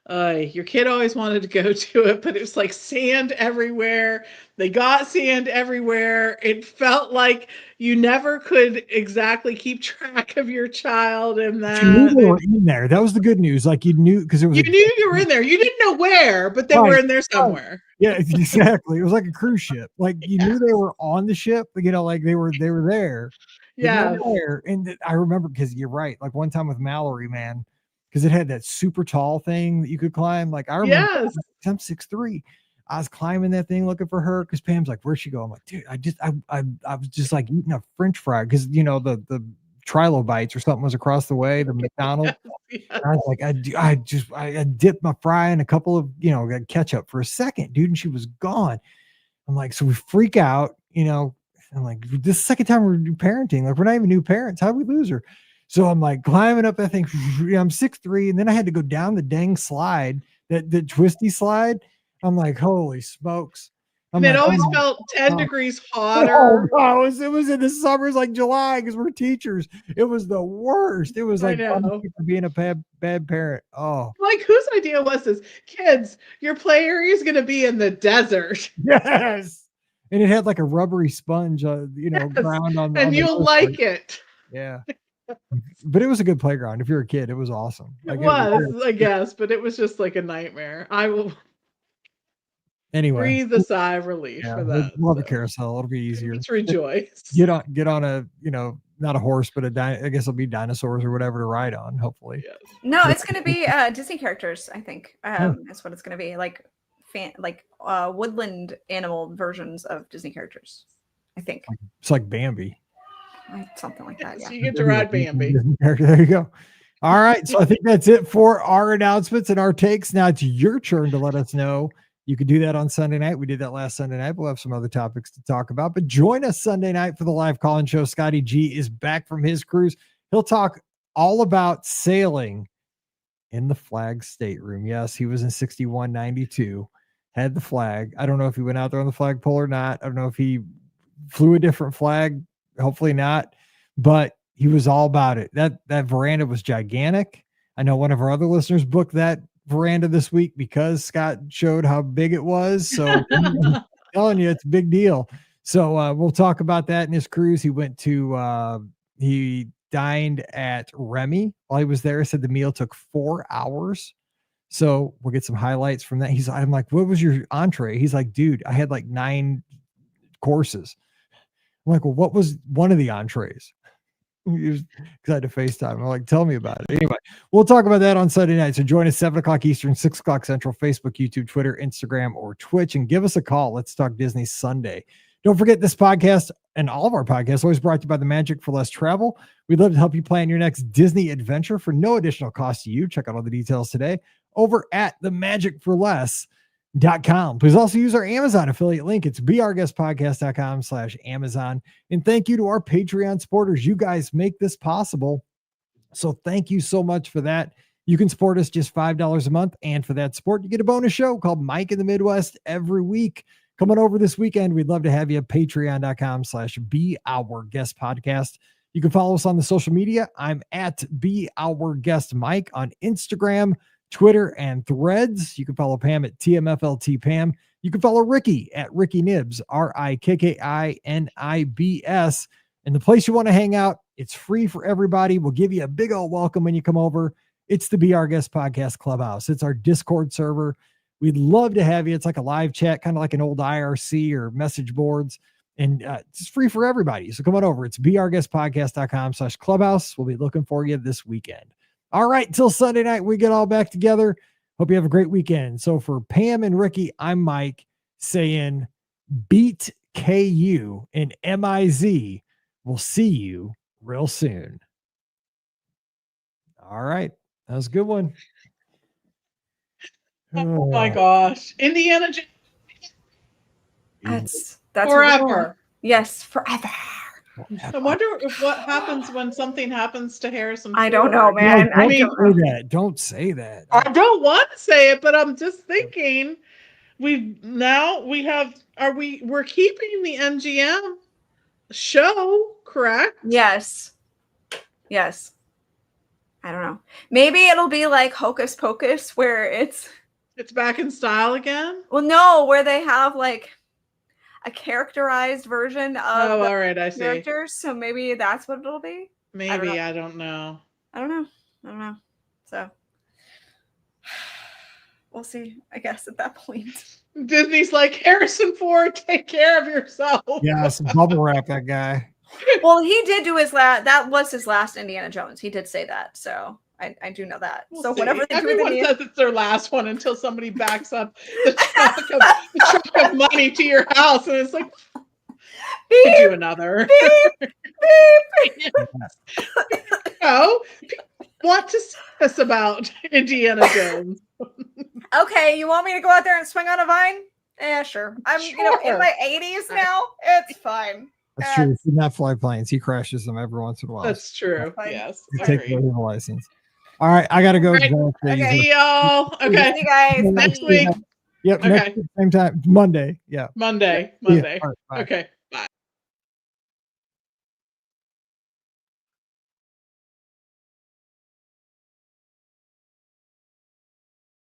your kid always wanted to go to it, but it was like sand everywhere. They got sand everywhere. It felt like you never could exactly keep track of your child in that. You knew they were in there. That was the good news. Like you knew because it was. You knew you were in there. You didn't know where, but they were in there somewhere. Yeah, exactly. It was like a cruise ship. Like you knew they were on the ship. Like they were there. Yeah. And I remember because you're right. Like one time with Mallory, man. Because it had that super tall thing that you could climb. Like I remember, I'm 6'3". I was climbing that thing looking for her because Pam's like, "Where'd she go?" I'm like, "Dude, I was just like eating a French fry because the trilobites or something was across the way, the McDonald's." I was like, I dipped my fry in a couple of ketchup for a second, dude, and she was gone. I'm like, so we freak out, I'm like, this is the second time we're parenting. Like we're not even new parents. How did we lose her? So I'm like climbing up that thing. I'm 6'3", and then I had to go down the dang slide, the twisty slide. I'm like, holy smokes. And it always felt 10 degrees hotter. Oh, it was in the summers like July because we're teachers. It was the worst. It was like being a bad parent. Oh. Like whose idea was this? Kids, your play area is going to be in the desert. Yes. And it had like a rubbery sponge, ground on and you'll like it. Yeah. But it was a good playground. If you're a kid, it was awesome. It was, I guess, but it was just like a nightmare. I will breathe a sigh of relief for that. Love a carousel. It'll be easier. Let's rejoice. Get on a, not a horse, but I guess it'll be dinosaurs or whatever to ride on, hopefully. Yes. No, it's going to be Disney characters, I think. That's what it's going to be. Like woodland animal versions of Disney characters, I think. It's like Bambi. Something like that. Yeah. So you get to ride Bambi. There you go. All right. So I think that's it for our announcements and our takes. Now it's your turn to let us know. You can do that on Sunday night. We did that last Sunday night. We'll have some other topics to talk about, but join us Sunday night for the live call-in show. Scotty G is back from his cruise. He'll talk all about sailing in the flag stateroom. Yes, he was in 6192, had the flag. I don't know if he went out there on the flagpole or not. I don't know if he flew a different flag. Hopefully not, but he was all about it. That veranda was gigantic. I know one of our other listeners booked that veranda this week because Scott showed how big it was. So I'm telling you, it's a big deal. So we'll talk about that in his cruise. He went to he dined at Remy while he was there. Said the meal took 4 hours. So we'll get some highlights from that. I'm like, what was your entree? He's like, dude, I had like 9 courses. I'm like, well, what was one of the entrees? Because I had to FaceTime. I'm like, tell me about it. Anyway, we'll talk about that on Sunday night. So join us 7 o'clock Eastern, 6 o'clock Central, Facebook, YouTube, Twitter, Instagram, or Twitch, and give us a call. Let's talk Disney Sunday. Don't forget this podcast and all of our podcasts always brought to you by the Magic for Less Travel. We'd love to help you plan your next Disney adventure for no additional cost to you. Check out all the details today over at themagicforless.com. Please also use our Amazon affiliate link. It's beourguestpodcast.com/Amazon. And thank you to our Patreon supporters. You guys make this possible. So thank you so much for that. You can support us just $5 a month. And for that support, you get a bonus show called Mike in the Midwest every week. Come on over this weekend. We'd love to have you at patreon.com/beourguestpodcast. You can follow us on the social media. I'm at beourguestmike on Instagram, Twitter, and Threads. You can follow Pam at TMFLTPam. You can follow Ricky at Ricky Nibs, RIKKINIBS. And the place you want to hang out, it's free for everybody. We'll give you a big old welcome when you come over. It's the Be Our Guest Podcast Clubhouse. It's our Discord server. We'd love to have you. It's like a live chat, kind of like an old IRC or message boards. And it's free for everybody. So come on over. It's beourguestpodcast.com/clubhouse. We'll be looking for you this weekend. All right, till Sunday night, we get all back together. Hope you have a great weekend. So for Pam and Ricky, I'm Mike saying beat KU and MIZ. We'll see you real soon. All right. That was a good one. Oh my gosh. Indiana Jones. That's forever. Yes, forever. I wonder what happens when something happens to Harrison Ford. I don't know, man. Don't say that. I don't want to say it, but I'm just thinking we're keeping the MGM show, correct? Yes. I don't know. Maybe it'll be like Hocus Pocus where it's back in style again. Well, no, where they have like a characterized version of all right, I see. Characters. So maybe that's what it'll be. Maybe I don't know. So we'll see, I guess, at that point. Disney's like, Harrison Ford, take care of yourself. Yes, bubble wrap that guy. Well, he did do his last. That was his last Indiana Jones. He did say that, so I do know that. We'll so see. whatever they Everyone do says it's their last one until somebody backs up the truck of money to your house, and it's like, beep, do another. Beep, beep. No, want to see us about Indiana Jones. Okay, you want me to go out there and swing on a vine? Yeah, sure. I'm in my 80s now. It's fine. That's true. If you not fly planes, he crashes them every once in a while. That's true. Yes. You take the license. All right, I gotta go. Right. Okay, see y'all. Okay. See you guys next week. Yep. Okay. Next, same time. Monday. Yeah. Monday. Yeah. Right, okay.